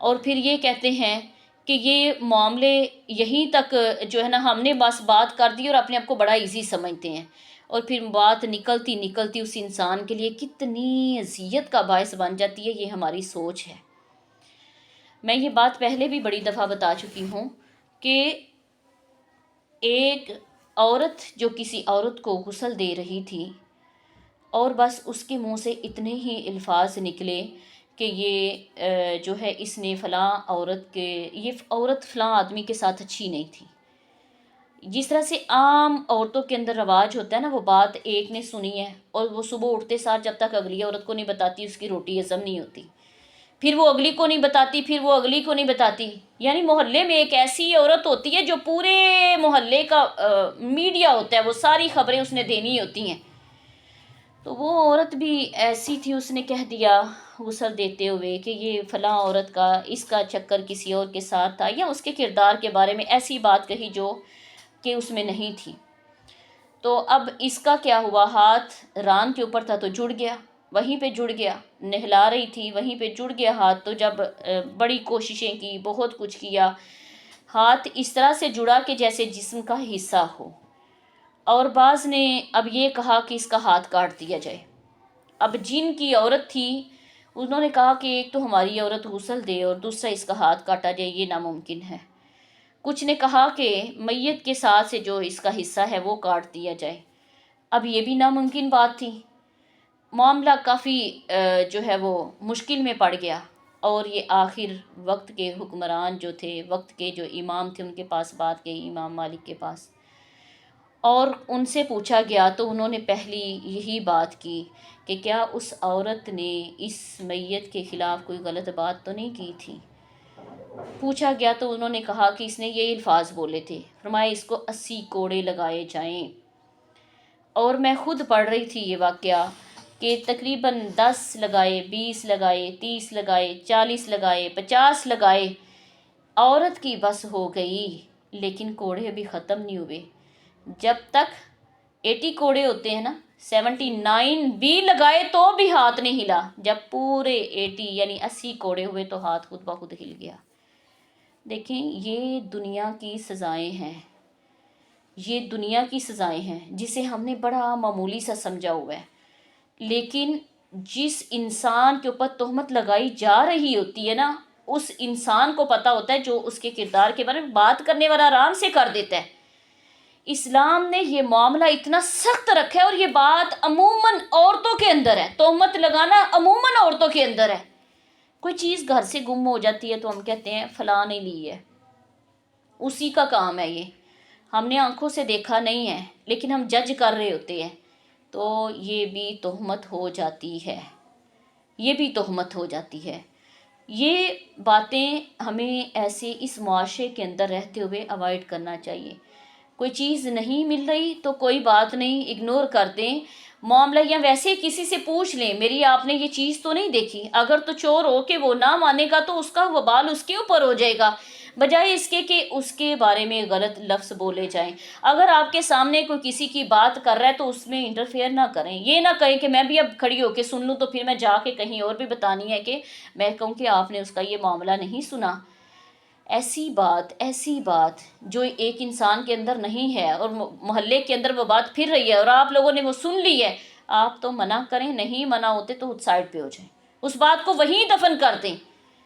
اور پھر یہ کہتے ہیں کہ یہ معاملے یہیں تک جو ہے نا ہم نے بس بات کر دی اور اپنے آپ کو بڑا ایزی سمجھتے ہیں، اور پھر بات نکلتی اس انسان کے لیے کتنی اذیت کا باعث بن جاتی ہے۔ یہ ہماری سوچ ہے۔ میں یہ بات پہلے بھی بڑی دفعہ بتا چکی ہوں کہ ایک عورت جو کسی عورت کو غسل دے رہی تھی اور بس اس کے منہ سے اتنے ہی الفاظ نکلے کہ یہ جو ہے اس نے فلاں یہ عورت فلاں آدمی کے ساتھ اچھی نہیں تھی۔ جس طرح سے عام عورتوں کے اندر رواج ہوتا ہے نا، وہ بات ایک نے سنی ہے اور وہ صبح اٹھتے ساتھ جب تک اگلی عورت کو نہیں بتاتی اس کی روٹی ہضم نہیں ہوتی، پھر وہ اگلی کو نہیں بتاتی، پھر وہ اگلی کو نہیں بتاتی، یعنی محلے میں ایک ایسی عورت ہوتی ہے جو پورے محلے کا میڈیا ہوتا ہے، وہ ساری خبریں اس نے دینی ہوتی ہیں۔ تو وہ عورت بھی ایسی تھی، اس نے کہہ دیا غسل دیتے ہوئے کہ یہ فلاں عورت کا اس کا چکر کسی اور کے ساتھ تھا، یا اس کے کردار کے بارے میں ایسی بات کہی جو کہ اس میں نہیں تھی۔ تو اب اس کا کیا ہوا، ہاتھ ران کے اوپر تھا تو جڑ گیا، وہیں پہ جڑ گیا، نہلا رہی تھی وہیں پہ جڑ گیا ہاتھ، تو جب بڑی کوششیں کی، بہت کچھ کیا، ہاتھ اس طرح سے جڑا کہ جیسے جسم کا حصہ ہو، اور بعض نے اب یہ کہا کہ اس کا ہاتھ کاٹ دیا جائے۔ اب جن کی عورت تھی انہوں نے کہا کہ ایک تو ہماری عورت غسل دے اور دوسرا اس کا ہاتھ کاٹا جائے، یہ ناممکن ہے۔ کچھ نے کہا کہ میت کے ساتھ سے جو اس کا حصہ ہے وہ کاٹ دیا جائے، اب یہ بھی ناممکن بات تھی۔ معاملہ کافی جو ہے وہ مشکل میں پڑ گیا، اور یہ آخر وقت کے حکمران جو تھے، وقت کے جو امام تھے، ان کے پاس بات گئی، امام مالک کے پاس، اور ان سے پوچھا گیا تو انہوں نے پہلی یہی بات کی کہ کیا اس عورت نے اس میت کے خلاف کوئی غلط بات تو نہیں کی تھی؟ پوچھا گیا تو انہوں نے کہا کہ اس نے یہ الفاظ بولے تھے، فرمایا اس کو 80 کوڑے لگائے جائیں۔ اور میں خود پڑھ رہی تھی یہ واقعہ کہ تقریباً 10 لگائے، 20 لگائے، 30 لگائے، 40 لگائے، 50 لگائے، عورت کی بس ہو گئی، لیکن کوڑے بھی ختم نہیں ہوئے جب تک 80 کوڑے ہوتے ہیں نا، 79 بھی لگائے تو بھی ہاتھ نہیں ہلا، جب پورے 80 یعنی 80 کوڑے ہوئے تو ہاتھ خود بخود ہل گیا۔ دیکھیں یہ دنیا کی سزائیں ہیں، یہ دنیا کی سزائیں ہیں جسے ہم نے بڑا معمولی سا سمجھا ہوا ہے، لیکن جس انسان کے اوپر تہمت لگائی جا رہی ہوتی ہے نا، اس انسان کو پتہ ہوتا ہے، جو اس کے کردار کے بارے میں بات کرنے والا آرام سے کر دیتا ہے۔ اسلام نے یہ معاملہ اتنا سخت رکھا ہے، اور یہ بات عموماً عورتوں کے اندر ہے، تہمت لگانا عموماً عورتوں کے اندر ہے۔ کوئی چیز گھر سے گم ہو جاتی ہے تو ہم کہتے ہیں فلاں نے لی ہے، اسی کا کام ہے، یہ ہم نے آنکھوں سے دیکھا نہیں ہے لیکن ہم جج کر رہے ہوتے ہیں، تو یہ بھی تہمت ہو جاتی ہے، یہ بھی تہمت ہو جاتی ہے۔ یہ باتیں ہمیں ایسے اس معاشرے کے اندر رہتے ہوئے اوائڈ کرنا چاہیے۔ کوئی چیز نہیں مل رہی تو کوئی بات نہیں، اگنور کر دیں معاملہ، یا ویسے کسی سے پوچھ لیں میری آپ نے یہ چیز تو نہیں دیکھی، اگر تو چور ہو کہ وہ نہ مانے گا تو اس کا وبال اس کے اوپر ہو جائے گا، بجائے اس کے کہ اس کے بارے میں غلط لفظ بولے جائیں۔ اگر آپ کے سامنے کوئی کسی کی بات کر رہا ہے تو اس میں انٹرفیئر نہ کریں، یہ نہ کہیں کہ میں بھی اب کھڑی ہو کے سن لوں تو پھر میں جا کے کہیں اور بھی بتانی ہے کہ میں کہوں کہ آپ نے اس کا یہ معاملہ نہیں سنا۔ ایسی بات جو ایک انسان کے اندر نہیں ہے اور محلے کے اندر وہ بات پھر رہی ہے اور آپ لوگوں نے وہ سن لی ہے، آپ تو منع کریں، نہیں منع ہوتے تو سائڈ پہ ہو جائیں، اس بات کو وہیں دفن کر دیں۔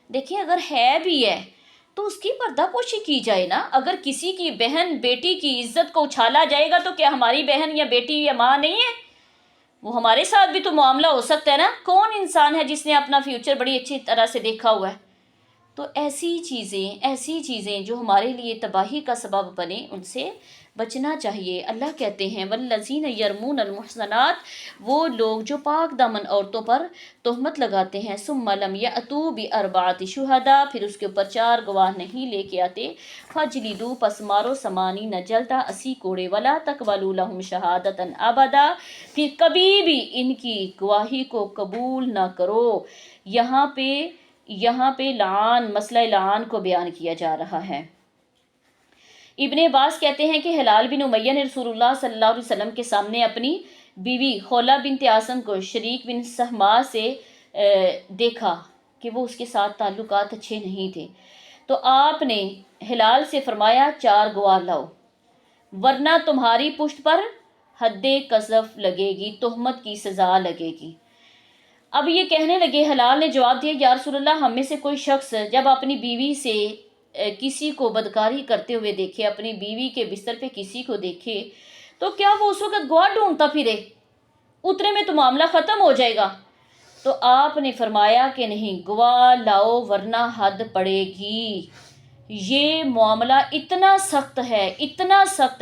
دیکھیں اگر ہے بھی ہے تو اس کی پردہ پوشی کی جائے نا. اگر کسی کی بہن بیٹی کی عزت کو اچھالا جائے گا تو کیا ہماری بہن یا بیٹی یا ماں نہیں ہے؟ وہ ہمارے ساتھ بھی تو معاملہ ہو سکتا ہے نا. کون انسان ہے جس نے اپنا فیوچر بڑی اچھی طرح سے دیکھا ہوا ہے؟ تو ایسی چیزیں جو ہمارے لیے تباہی کا سبب بنے ان سے بچنا چاہیے. اللہ کہتے ہیں والذین یرمون المحصنات، وہ لوگ جو پاک دامن عورتوں پر تہمت لگاتے ہیں، ثم لم یأتوا باربعۃ شہداء، پھر اس کے اوپر 4 گواہ نہیں لے کے آتے، فجلدوا، پس مارو 80 جلدہ، 80 کوڑے، ولا تقبلوا لهم شہادۃ ابدا، پھر کبھی بھی ان کی گواہی کو قبول نہ کرو. یہاں پہ لعان، مسئلہ لعان کو بیان کیا جا رہا ہے. ابن عباس کہتے ہیں کہ ہلال بن امیہ نے رسول اللہ صلی اللہ علیہ وسلم کے سامنے اپنی بیوی خولہ بنت عاصم کو شریک بن سہما سے دیکھا کہ وہ اس کے ساتھ تعلقات اچھے نہیں تھے. تو آپ نے ہلال سے فرمایا 4 گواہ لاؤ ورنہ تمہاری پشت پر حد قذف لگے گی، تہمت کی سزا لگے گی. اب یہ کہنے لگے، ہلال نے جواب دیا یا رسول اللہ، ہم میں سے کوئی شخص جب اپنی بیوی سے کسی کو بدکاری کرتے ہوئے دیکھے، اپنی بیوی کے بستر پہ کسی کو دیکھے تو کیا وہ اس وقت گواہ ڈھونڈتا پھرے؟ اتنے میں تو معاملہ ختم ہو جائے گا. تو آپ نے فرمایا کہ نہیں، گواہ لاؤ ورنہ حد پڑے گی. یہ معاملہ اتنا سخت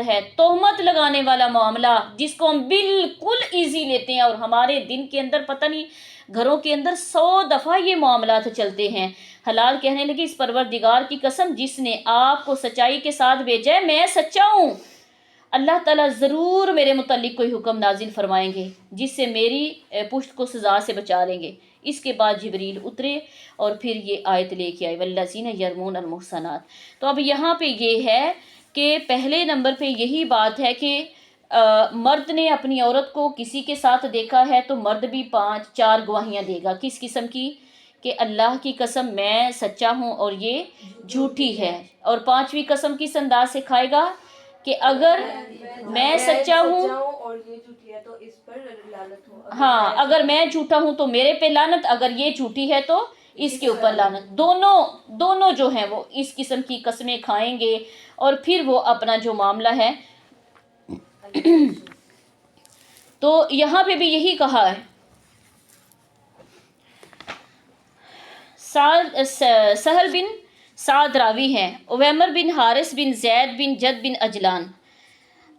ہے، تہمت لگانے والا معاملہ جس کو ہم بالکل ایزی لیتے ہیں، اور ہمارے دن کے اندر پتہ نہیں گھروں کے اندر 100 دفعہ یہ معاملات چلتے ہیں. حلال کہنے لگی اس پروردگار کی قسم جس نے آپ کو سچائی کے ساتھ بھیجا ہے، میں سچا ہوں. اللہ تعالیٰ ضرور میرے متعلق کوئی حکم نازل فرمائیں گے جس سے میری پشت کو سزا سے بچا لیں گے. اس کے بعد جبریل اترے اور پھر یہ آیت لے کے آئے والذین یرمون المحصنات. تو اب یہاں پہ یہ ہے کہ پہلے نمبر پہ یہی بات ہے کہ مرد نے اپنی عورت کو کسی کے ساتھ دیکھا ہے تو مرد بھی 4 گواہیاں دے گا. کس قسم کی؟ کہ اللہ کی قسم میں سچا ہوں اور یہ جھوٹی ہے. اور 5ویں قسم کس انداز سے کھائے گا؟ کہ اگر میں سچا ہوں اور یہ جھوٹی ہے تو اس پر لعنت ہو. ہاں، اگر میں جھوٹا ہوں تو میرے پہ لعنت، اگر یہ جھوٹی ہے تو اس کے اوپر لعنت. دونوں جو ہیں وہ اس قسم کی قسمیں کھائیں گے اور پھر وہ اپنا جو معاملہ ہے تو یہاں پہ بھی یہی کہا ہے. سہل بن سعد راوی ہیں، عویمر بن حارث بن زید بن جد بن اجلان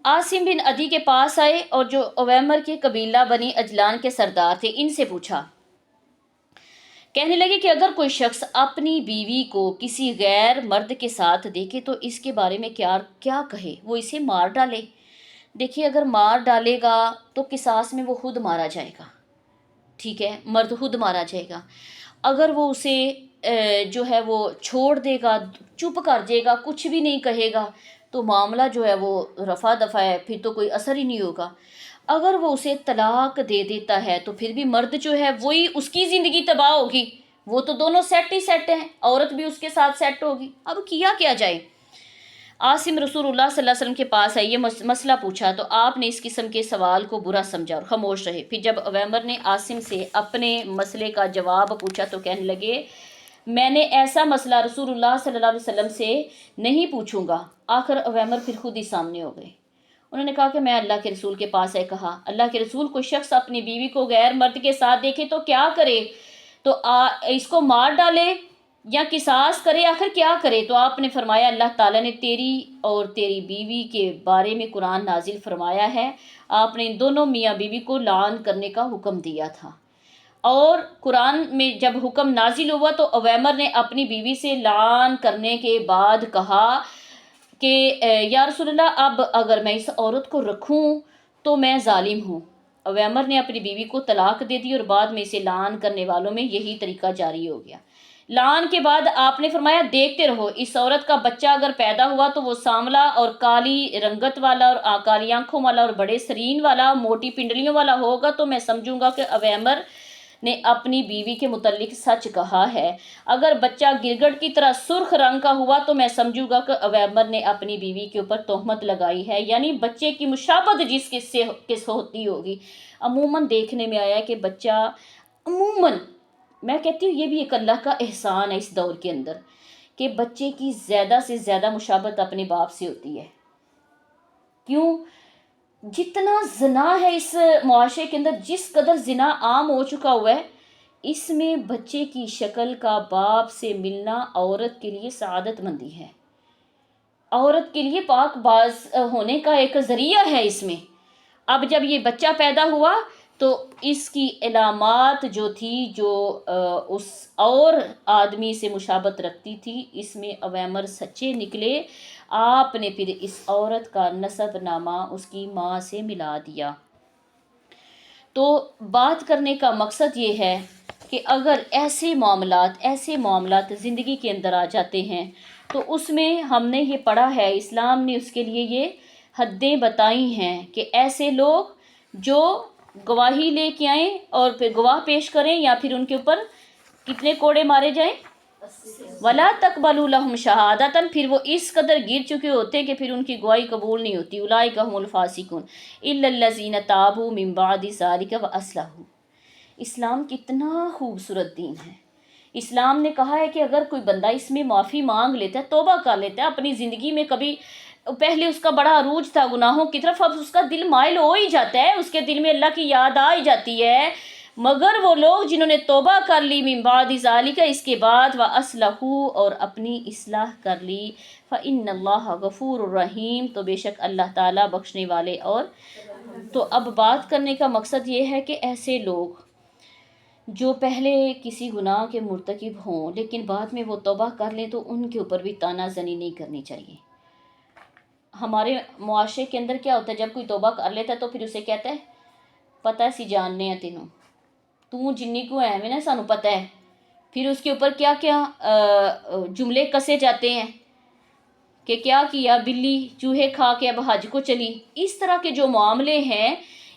عاصم بن عدی کے پاس آئے اور جو عویمر کے قبیلہ بنی اجلان کے سردار تھے ان سے پوچھا. کہنے لگے کہ اگر کوئی شخص اپنی بیوی کو کسی غیر مرد کے ساتھ دیکھے تو اس کے بارے میں کیا کہے؟ وہ اسے مار ڈالے. دیکھیے اگر مار ڈالے گا تو قصاص میں وہ خود مارا جائے گا. ٹھیک ہے، مرد خود مارا جائے گا. اگر وہ اسے جو ہے وہ چھوڑ دے گا، چپ کر جائے گا، کچھ بھی نہیں کہے گا تو معاملہ جو ہے وہ رفع دفع ہے، پھر تو کوئی اثر ہی نہیں ہوگا. اگر وہ اسے طلاق دے دیتا ہے تو پھر بھی مرد جو ہے وہی اس کی زندگی تباہ ہوگی. وہ تو دونوں سیٹ ہی سیٹ ہیں، عورت بھی اس کے ساتھ سیٹ ہوگی. اب کیا جائے؟ عاصم رسول اللہ صلی اللہ علیہ وسلم کے پاس آئے، یہ مسئلہ پوچھا تو آپ نے اس قسم کے سوال کو برا سمجھا اور خاموش رہے. پھر جب عویمر نے عاصم سے اپنے مسئلے کا جواب پوچھا تو کہنے لگے میں نے ایسا مسئلہ رسول اللہ صلی اللہ علیہ وسلم سے نہیں پوچھوں گا. آخر عویمر پھر خود ہی سامنے ہو گئے. انہوں نے کہا کہ میں اللہ کے رسول کے پاس آئے. کہا اللہ کے رسول، کوئی شخص اپنی بیوی کو غیر مرد کے ساتھ دیکھے تو کیا کرے؟ تو اس کو مار ڈالے یا قصاص کرے؟ آخر کیا کرے؟ تو آپ نے فرمایا اللہ تعالیٰ نے تیری اور تیری بیوی کے بارے میں قرآن نازل فرمایا ہے. آپ نے ان دونوں میاں بیوی کو لعن کرنے کا حکم دیا تھا. اور قرآن میں جب حکم نازل ہوا تو عویمر نے اپنی بیوی سے لعن کرنے کے بعد کہا کہ یا رسول اللہ، اب اگر میں اس عورت کو رکھوں تو میں ظالم ہوں. عویمر نے اپنی بیوی کو طلاق دے دی اور بعد میں اسے لعن کرنے والوں میں یہی طریقہ جاری ہو گیا. لعن کے بعد آپ نے فرمایا دیکھتے رہو، اس عورت کا بچہ اگر پیدا ہوا تو وہ سانولا اور کالی رنگت والا اور کالی آنکھوں والا اور بڑے سرین والا، موٹی پنڈلیوں والا ہوگا تو میں سمجھوں گا کہ عویمر نے اپنی بیوی کے متعلق سچ کہا ہے. اگر بچہ گرگٹ کی طرح سرخ رنگ کا ہوا تو میں سمجھوں گا کہ عویمر نے اپنی بیوی کے اوپر تہمت لگائی ہے، یعنی بچے کی مشابہت جس کس ہوتی ہوگی. عموماً دیکھنے میں آیا کہ بچہ عموماً، میں کہتی ہوں یہ بھی ایک اللہ کا احسان ہے اس دور کے اندر کہ بچے کی زیادہ سے زیادہ مشابہت اپنے باپ سے ہوتی ہے. کیوں؟ جتنا زنا ہے اس معاشرے کے اندر، جس قدر زنا عام ہو چکا ہوا ہے، اس میں بچے کی شکل کا باپ سے ملنا عورت کے لیے سعادت مندی ہے، عورت کے لیے پاک باز ہونے کا ایک ذریعہ ہے اس میں. اب جب یہ بچہ پیدا ہوا تو اس کی علامات جو تھی، جو اس اور آدمی سے مشابہت رکھتی تھی، اس میں اویمر سچے نکلے. آپ نے پھر اس عورت کا نسب نامہ اس کی ماں سے ملا دیا. تو بات کرنے کا مقصد یہ ہے کہ اگر ایسے معاملات زندگی کے اندر آ جاتے ہیں تو اس میں ہم نے یہ پڑھا ہے، اسلام نے اس کے لیے یہ حدیں بتائی ہیں کہ ایسے لوگ جو گواہی لے کے آئیں اور پھر گواہ پیش کریں یا پھر ان کے اوپر کتنے کوڑے مارے جائیں، ولا تقبلوا لهم شہادتاً، پھر وہ اس قدر گر چکے ہوتے ہیں کہ پھر ان کی گواہی قبول نہیں ہوتی. اولئک هم الفاسقون الا الذین تابوا من بعد ذلک واصلحوا. اسلام کتنا خوبصورت دین ہے. اسلام نے کہا ہے کہ اگر کوئی بندہ اس میں معافی مانگ لیتا ہے، توبہ کر لیتا ہے، اپنی زندگی میں کبھی پہلے اس کا بڑا عروج تھا گناہوں کی طرف، اب اس کا دل مائل ہو ہی جاتا ہے، اس کے دل میں اللہ کی یاد آ ہی جاتی ہے، مگر وہ لوگ جنہوں نے توبہ کر لی من بعد ذالک، اس کے بعد واصلحوا، اور اپنی اصلاح کر لی، فإن اللہ غفور الرحیم، تو بے شک اللہ تعالیٰ بخشنے والے اور. تو اب بات کرنے کا مقصد یہ ہے کہ ایسے لوگ جو پہلے کسی گناہ کے مرتکب ہوں لیکن بعد میں وہ توبہ کر لیں تو ان کے اوپر بھی تانا زنی نہیں کرنی چاہیے. ہمارے معاشرے کے اندر کیا ہوتا ہے، جب کوئی توبہ کر لیتا ہے تو پھر اسے کہتا ہے پتہ سی جاننے ہیں تینوں، تو جنی کو ہے میں نا سانو پتہ ہے. پھر اس کے اوپر کیا کیا جملے کسے جاتے ہیں کہ کیا کیا بلی چوہے کھا کے اب حج کو چلی. اس طرح کے جو معاملے ہیں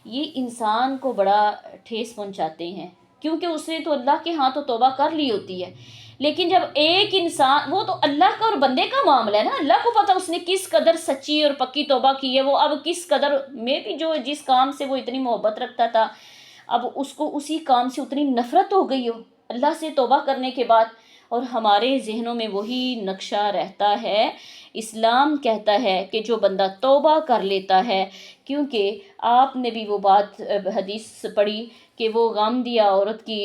یہ انسان کو بڑا ٹھیس پہنچاتے ہیں، کیونکہ اس نے تو اللہ کے ہاں تو توبہ کر لی ہوتی ہے، لیکن جب ایک انسان، وہ تو اللہ کا اور بندے کا معاملہ ہے نا، اللہ کو پتہ اس نے کس قدر سچی اور پکی توبہ کی ہے. وہ اب کس قدر میں بھی جو جس کام سے وہ اتنی محبت رکھتا تھا، اب اس کو اسی کام سے اتنی نفرت ہو گئی ہو اللہ سے توبہ کرنے کے بعد، اور ہمارے ذہنوں میں وہی نقشہ رہتا ہے. اسلام کہتا ہے کہ جو بندہ توبہ کر لیتا ہے، کیونکہ آپ نے بھی وہ بات حدیث پڑھی کہ وہ غامدیہ عورت کی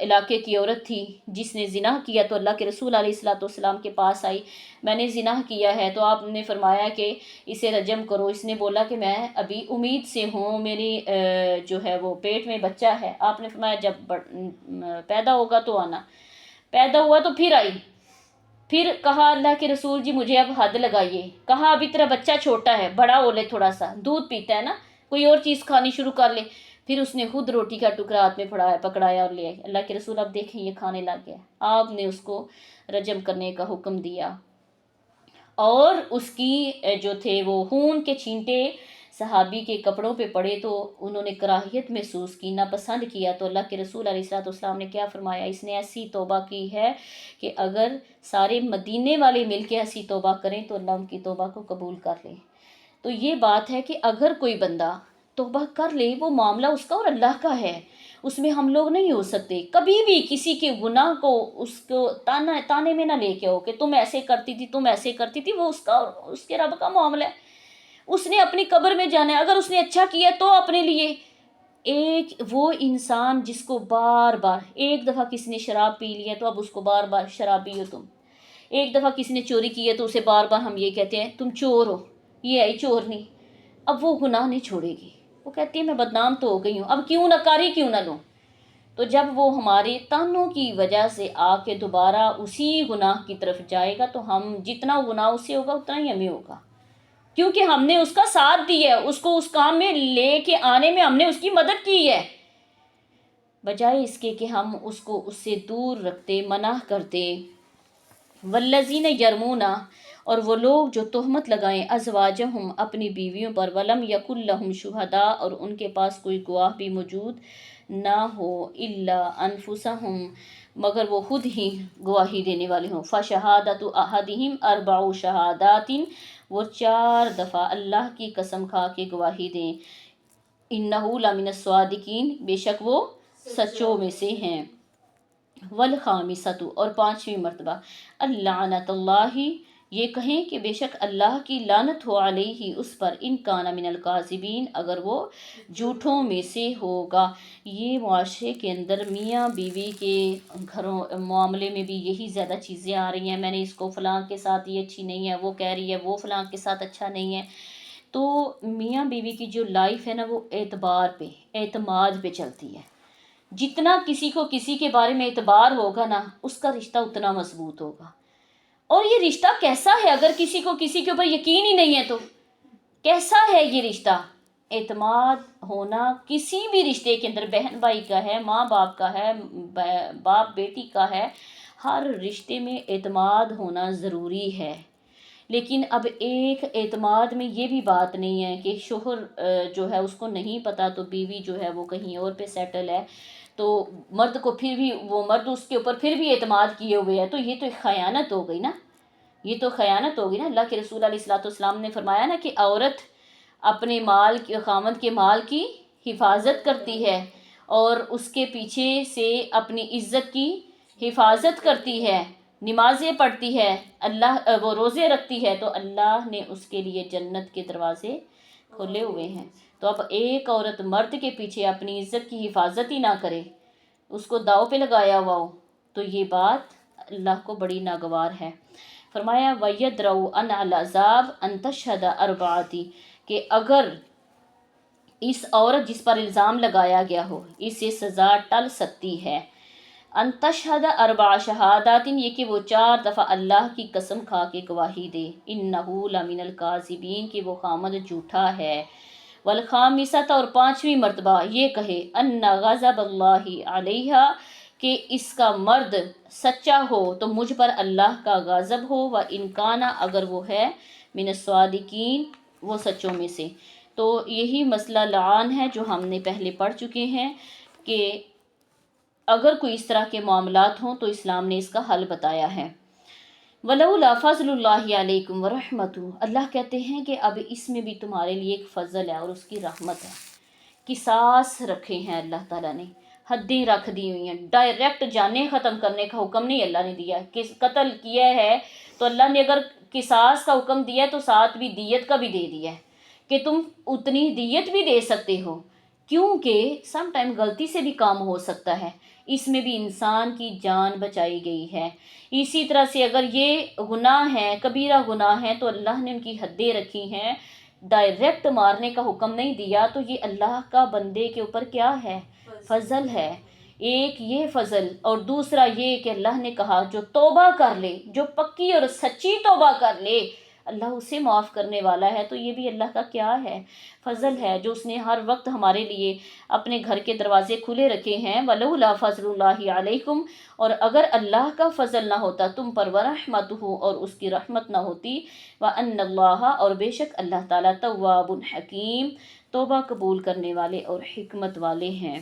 علاقے کی عورت تھی جس نے زنا کیا، تو اللہ کے رسول علیہ السلام کے پاس آئی، میں نے زنا کیا ہے. تو آپ نے فرمایا کہ اسے رجم کرو. اس نے بولا کہ میں ابھی امید سے ہوں، میری جو ہے وہ پیٹ میں بچہ ہے. آپ نے فرمایا جب پیدا ہوگا تو آنا. پیدا ہوا تو پھر آئی، پھر کہا اللہ کے رسول جی مجھے اب حد لگائیے. کہا ابھی تیرا بچہ چھوٹا ہے، بڑا ہو لے، تھوڑا سا دودھ پیتا ہے نا، کوئی اور چیز کھانی شروع کر لے. پھر اس نے خود روٹی کا ٹکڑا ہاتھ میں پکڑایا اور لے آئی. اللہ کے رسول اب دیکھیں یہ کھانے لگ گیا. آپ نے اس کو رجم کرنے کا حکم دیا، اور اس کی جو تھے وہ خون کے چھینٹے صحابی کے کپڑوں پہ پڑے تو انہوں نے کراہیت محسوس کی، ناپسند کیا. تو اللہ کے رسول علیہ السلام نے کیا فرمایا، اس نے ایسی توبہ کی ہے کہ اگر سارے مدینے والے مل کے ایسی توبہ کریں تو اللہ ان کی توبہ کو قبول کر لے. تو یہ بات ہے کہ اگر کوئی بندہ توبہ کر لے، وہ معاملہ اس کا اور اللہ کا ہے، اس میں ہم لوگ نہیں ہو سکتے. کبھی بھی کسی کے گناہ کو اس کو تانے میں نہ لے کے ہو کہ تم ایسے کرتی تھی، تم ایسے کرتی تھی. وہ اس کا اور اس کے رب کا معاملہ ہے، اس نے اپنی قبر میں جانا ہے. اگر اس نے اچھا کیا تو اپنے لیے. ایک وہ انسان جس کو بار بار، ایک دفعہ کسی نے شراب پی لیا تو اب اس کو بار بار شرابی ہو تم. ایک دفعہ کسی نے چوری کی ہے تو اسے بار بار ہم یہ کہتے ہیں تم چور ہو، یہ ہے چور نہیں. اب وہ گناہ نہیں چھوڑے گی، وہ کہتی ہے میں بدنام تو ہو گئی ہوں، اب کیوں نہ کاری کیوں نہ لوں. تو جب وہ ہمارے تانوں کی وجہ سے آ کے دوبارہ اسی گناہ کی طرف جائے گا تو ہم جتنا گناہ اس سے ہوگا اتنا ہی ہمیں ہوگا، کیونکہ ہم نے اس کا ساتھ دیا ہے، اس کو اس کام میں لے کے آنے میں ہم نے اس کی مدد کی ہے، بجائے اس کے کہ ہم اس کو اس سے دور رکھتے، منع کرتے. والذین یرمون، اور وہ لوگ جو تہمت لگائیں ازواجہم اپنی بیویوں پر، ولم یکن لہم شہداء، اور ان کے پاس کوئی گواہ بھی موجود نہ ہو، الا انفسہم، مگر وہ خود ہی گواہی دینے والے ہوں. فشہادۃ احدہم اربع شہادات، وہ 4 دفعہ اللہ کی قسم کھا کے گواہی دیں. انہ لمن الصادقین، بے شک وہ سچوں میں سے ہیں. والخامسۃ اور پانچویں مرتبہ اللعنۃ اللہ یہ کہیں کہ بے شک اللہ کی لعنت ہو علیہ اس پر، ان کان من الکاذبین اگر وہ جھوٹوں میں سے ہوگا۔ یہ معاشرے کے اندر میاں بیوی کے گھروں معاملے میں بھی یہی زیادہ چیزیں آ رہی ہیں، میں نے اس کو فلاں کے ساتھ یہ اچھی نہیں ہے، وہ کہہ رہی ہے وہ فلاں کے ساتھ اچھا نہیں ہے۔ تو میاں بیوی کی جو لائف ہے نا وہ اعتبار پہ، اعتماد پہ چلتی ہے۔ جتنا کسی کو کسی کے بارے میں اعتبار ہوگا نا اس کا رشتہ اتنا مضبوط ہوگا۔ اور یہ رشتہ کیسا ہے اگر کسی کو کسی کے اوپر یقین ہی نہیں ہے تو کیسا ہے یہ رشتہ؟ اعتماد ہونا کسی بھی رشتے کے اندر، بہن بھائی کا ہے، ماں باپ کا ہے، باپ بیٹی کا ہے، ہر رشتے میں اعتماد ہونا ضروری ہے۔ لیکن اب ایک اعتماد میں یہ بھی بات نہیں ہے کہ شوہر جو ہے اس کو نہیں پتہ تو بیوی جو ہے وہ کہیں اور پہ سیٹل ہے، تو مرد کو پھر بھی وہ مرد اس کے اوپر پھر بھی اعتماد کیے ہوئے ہے، تو یہ تو خیانت ہو گئی نا، یہ تو خیانت ہوگی نا۔ اللہ کے رسول علیہ السلام نے فرمایا نا کہ عورت اپنے مال کے، خاوند کے مال کی حفاظت کرتی ہے اور اس کے پیچھے سے اپنی عزت کی حفاظت کرتی ہے، نمازیں پڑھتی ہے، اللہ وہ روزے رکھتی ہے، تو اللہ نے اس کے لیے جنت کے دروازے کھلے ہوئے ہیں۔ تو اب ایک عورت مرد کے پیچھے اپنی عزت کی حفاظت ہی نہ کرے، اس کو داؤ پہ لگایا ہوا ہو، تو یہ بات اللہ کو بڑی ناگوار ہے۔ فرمایا وَيَدْرَوْ أَنْ الْعَذَابَ أَنْ تَشْهَدَ أَرْبَعَةٍ کہ اگر اس عورت جس پر الزام لگایا گیا ہو اسے سزا ٹل سکتی ہے، ان تشہد اربع شہادات یہ کہ وہ 4 دفعہ اللہ کی قسم کھا کے گواہی دے، انہ لمن الکاذبین کہ وہ خامد جھوٹا ہے، والخامسۃ اور 5ویں مرتبہ یہ کہے ان غضب اللہ علیہ کہ اس کا مرد سچا ہو تو مجھ پر اللہ کا غضب ہو، و ان کانا اگر وہ ہے من الصادقین وہ سچوں میں سے۔ تو یہی مسئلہ لعان ہے جو ہم نے پہلے پڑھ چکے ہیں کہ اگر کوئی اس طرح کے معاملات ہوں تو اسلام نے اس کا حل بتایا ہے۔ وَلَوْلَا فَضْلُ اللَّهِ عَلَيْكُمْ وَرَحْمَتُهُ اللہ کہتے ہیں کہ اب اس میں بھی تمہارے لیے ایک فضل ہے اور اس کی رحمت ہے۔ قصاص رکھے ہیں اللہ تعالیٰ نے، حدیں رکھ دی ہوئی ہیں، ڈائریکٹ جانیں ختم کرنے کا حکم نہیں اللہ نے دیا کہ قتل کیا ہے تو اللہ نے اگر قصاص کا حکم دیا تو ساتھ بھی دیت کا بھی دے دیا ہے کہ تم اتنی دیت بھی دے سکتے ہو، کیونکہ سم ٹائم غلطی سے بھی کام ہو سکتا ہے، اس میں بھی انسان کی جان بچائی گئی ہے۔ اسی طرح سے اگر یہ گناہ ہے، کبیرہ گناہ ہے، تو اللہ نے ان کی حدیں رکھی ہیں، ڈائریکٹ مارنے کا حکم نہیں دیا، تو یہ اللہ کا بندے کے اوپر کیا ہے؟ فضل ہے۔ ایک یہ فضل اور دوسرا یہ کہ اللہ نے کہا جو توبہ کر لے، جو پکی اور سچی توبہ کر لے اللہ اسے معاف کرنے والا ہے، تو یہ بھی اللہ کا کیا ہے؟ فضل ہے، جو اس نے ہر وقت ہمارے لیے اپنے گھر کے دروازے کھلے رکھے ہیں۔ وَلَوْلَا فَضْلُ اللَّهِ عَلَيْكُمْ اور اگر اللہ کا فضل نہ ہوتا تم پر، وَرَحْمَتُهُ اور اس کی رحمت نہ ہوتی، وَأَنَّ اللَّهَ اور بے شک اللہ تعالیٰ تواب حکیم توبہ قبول کرنے والے اور حکمت والے ہیں۔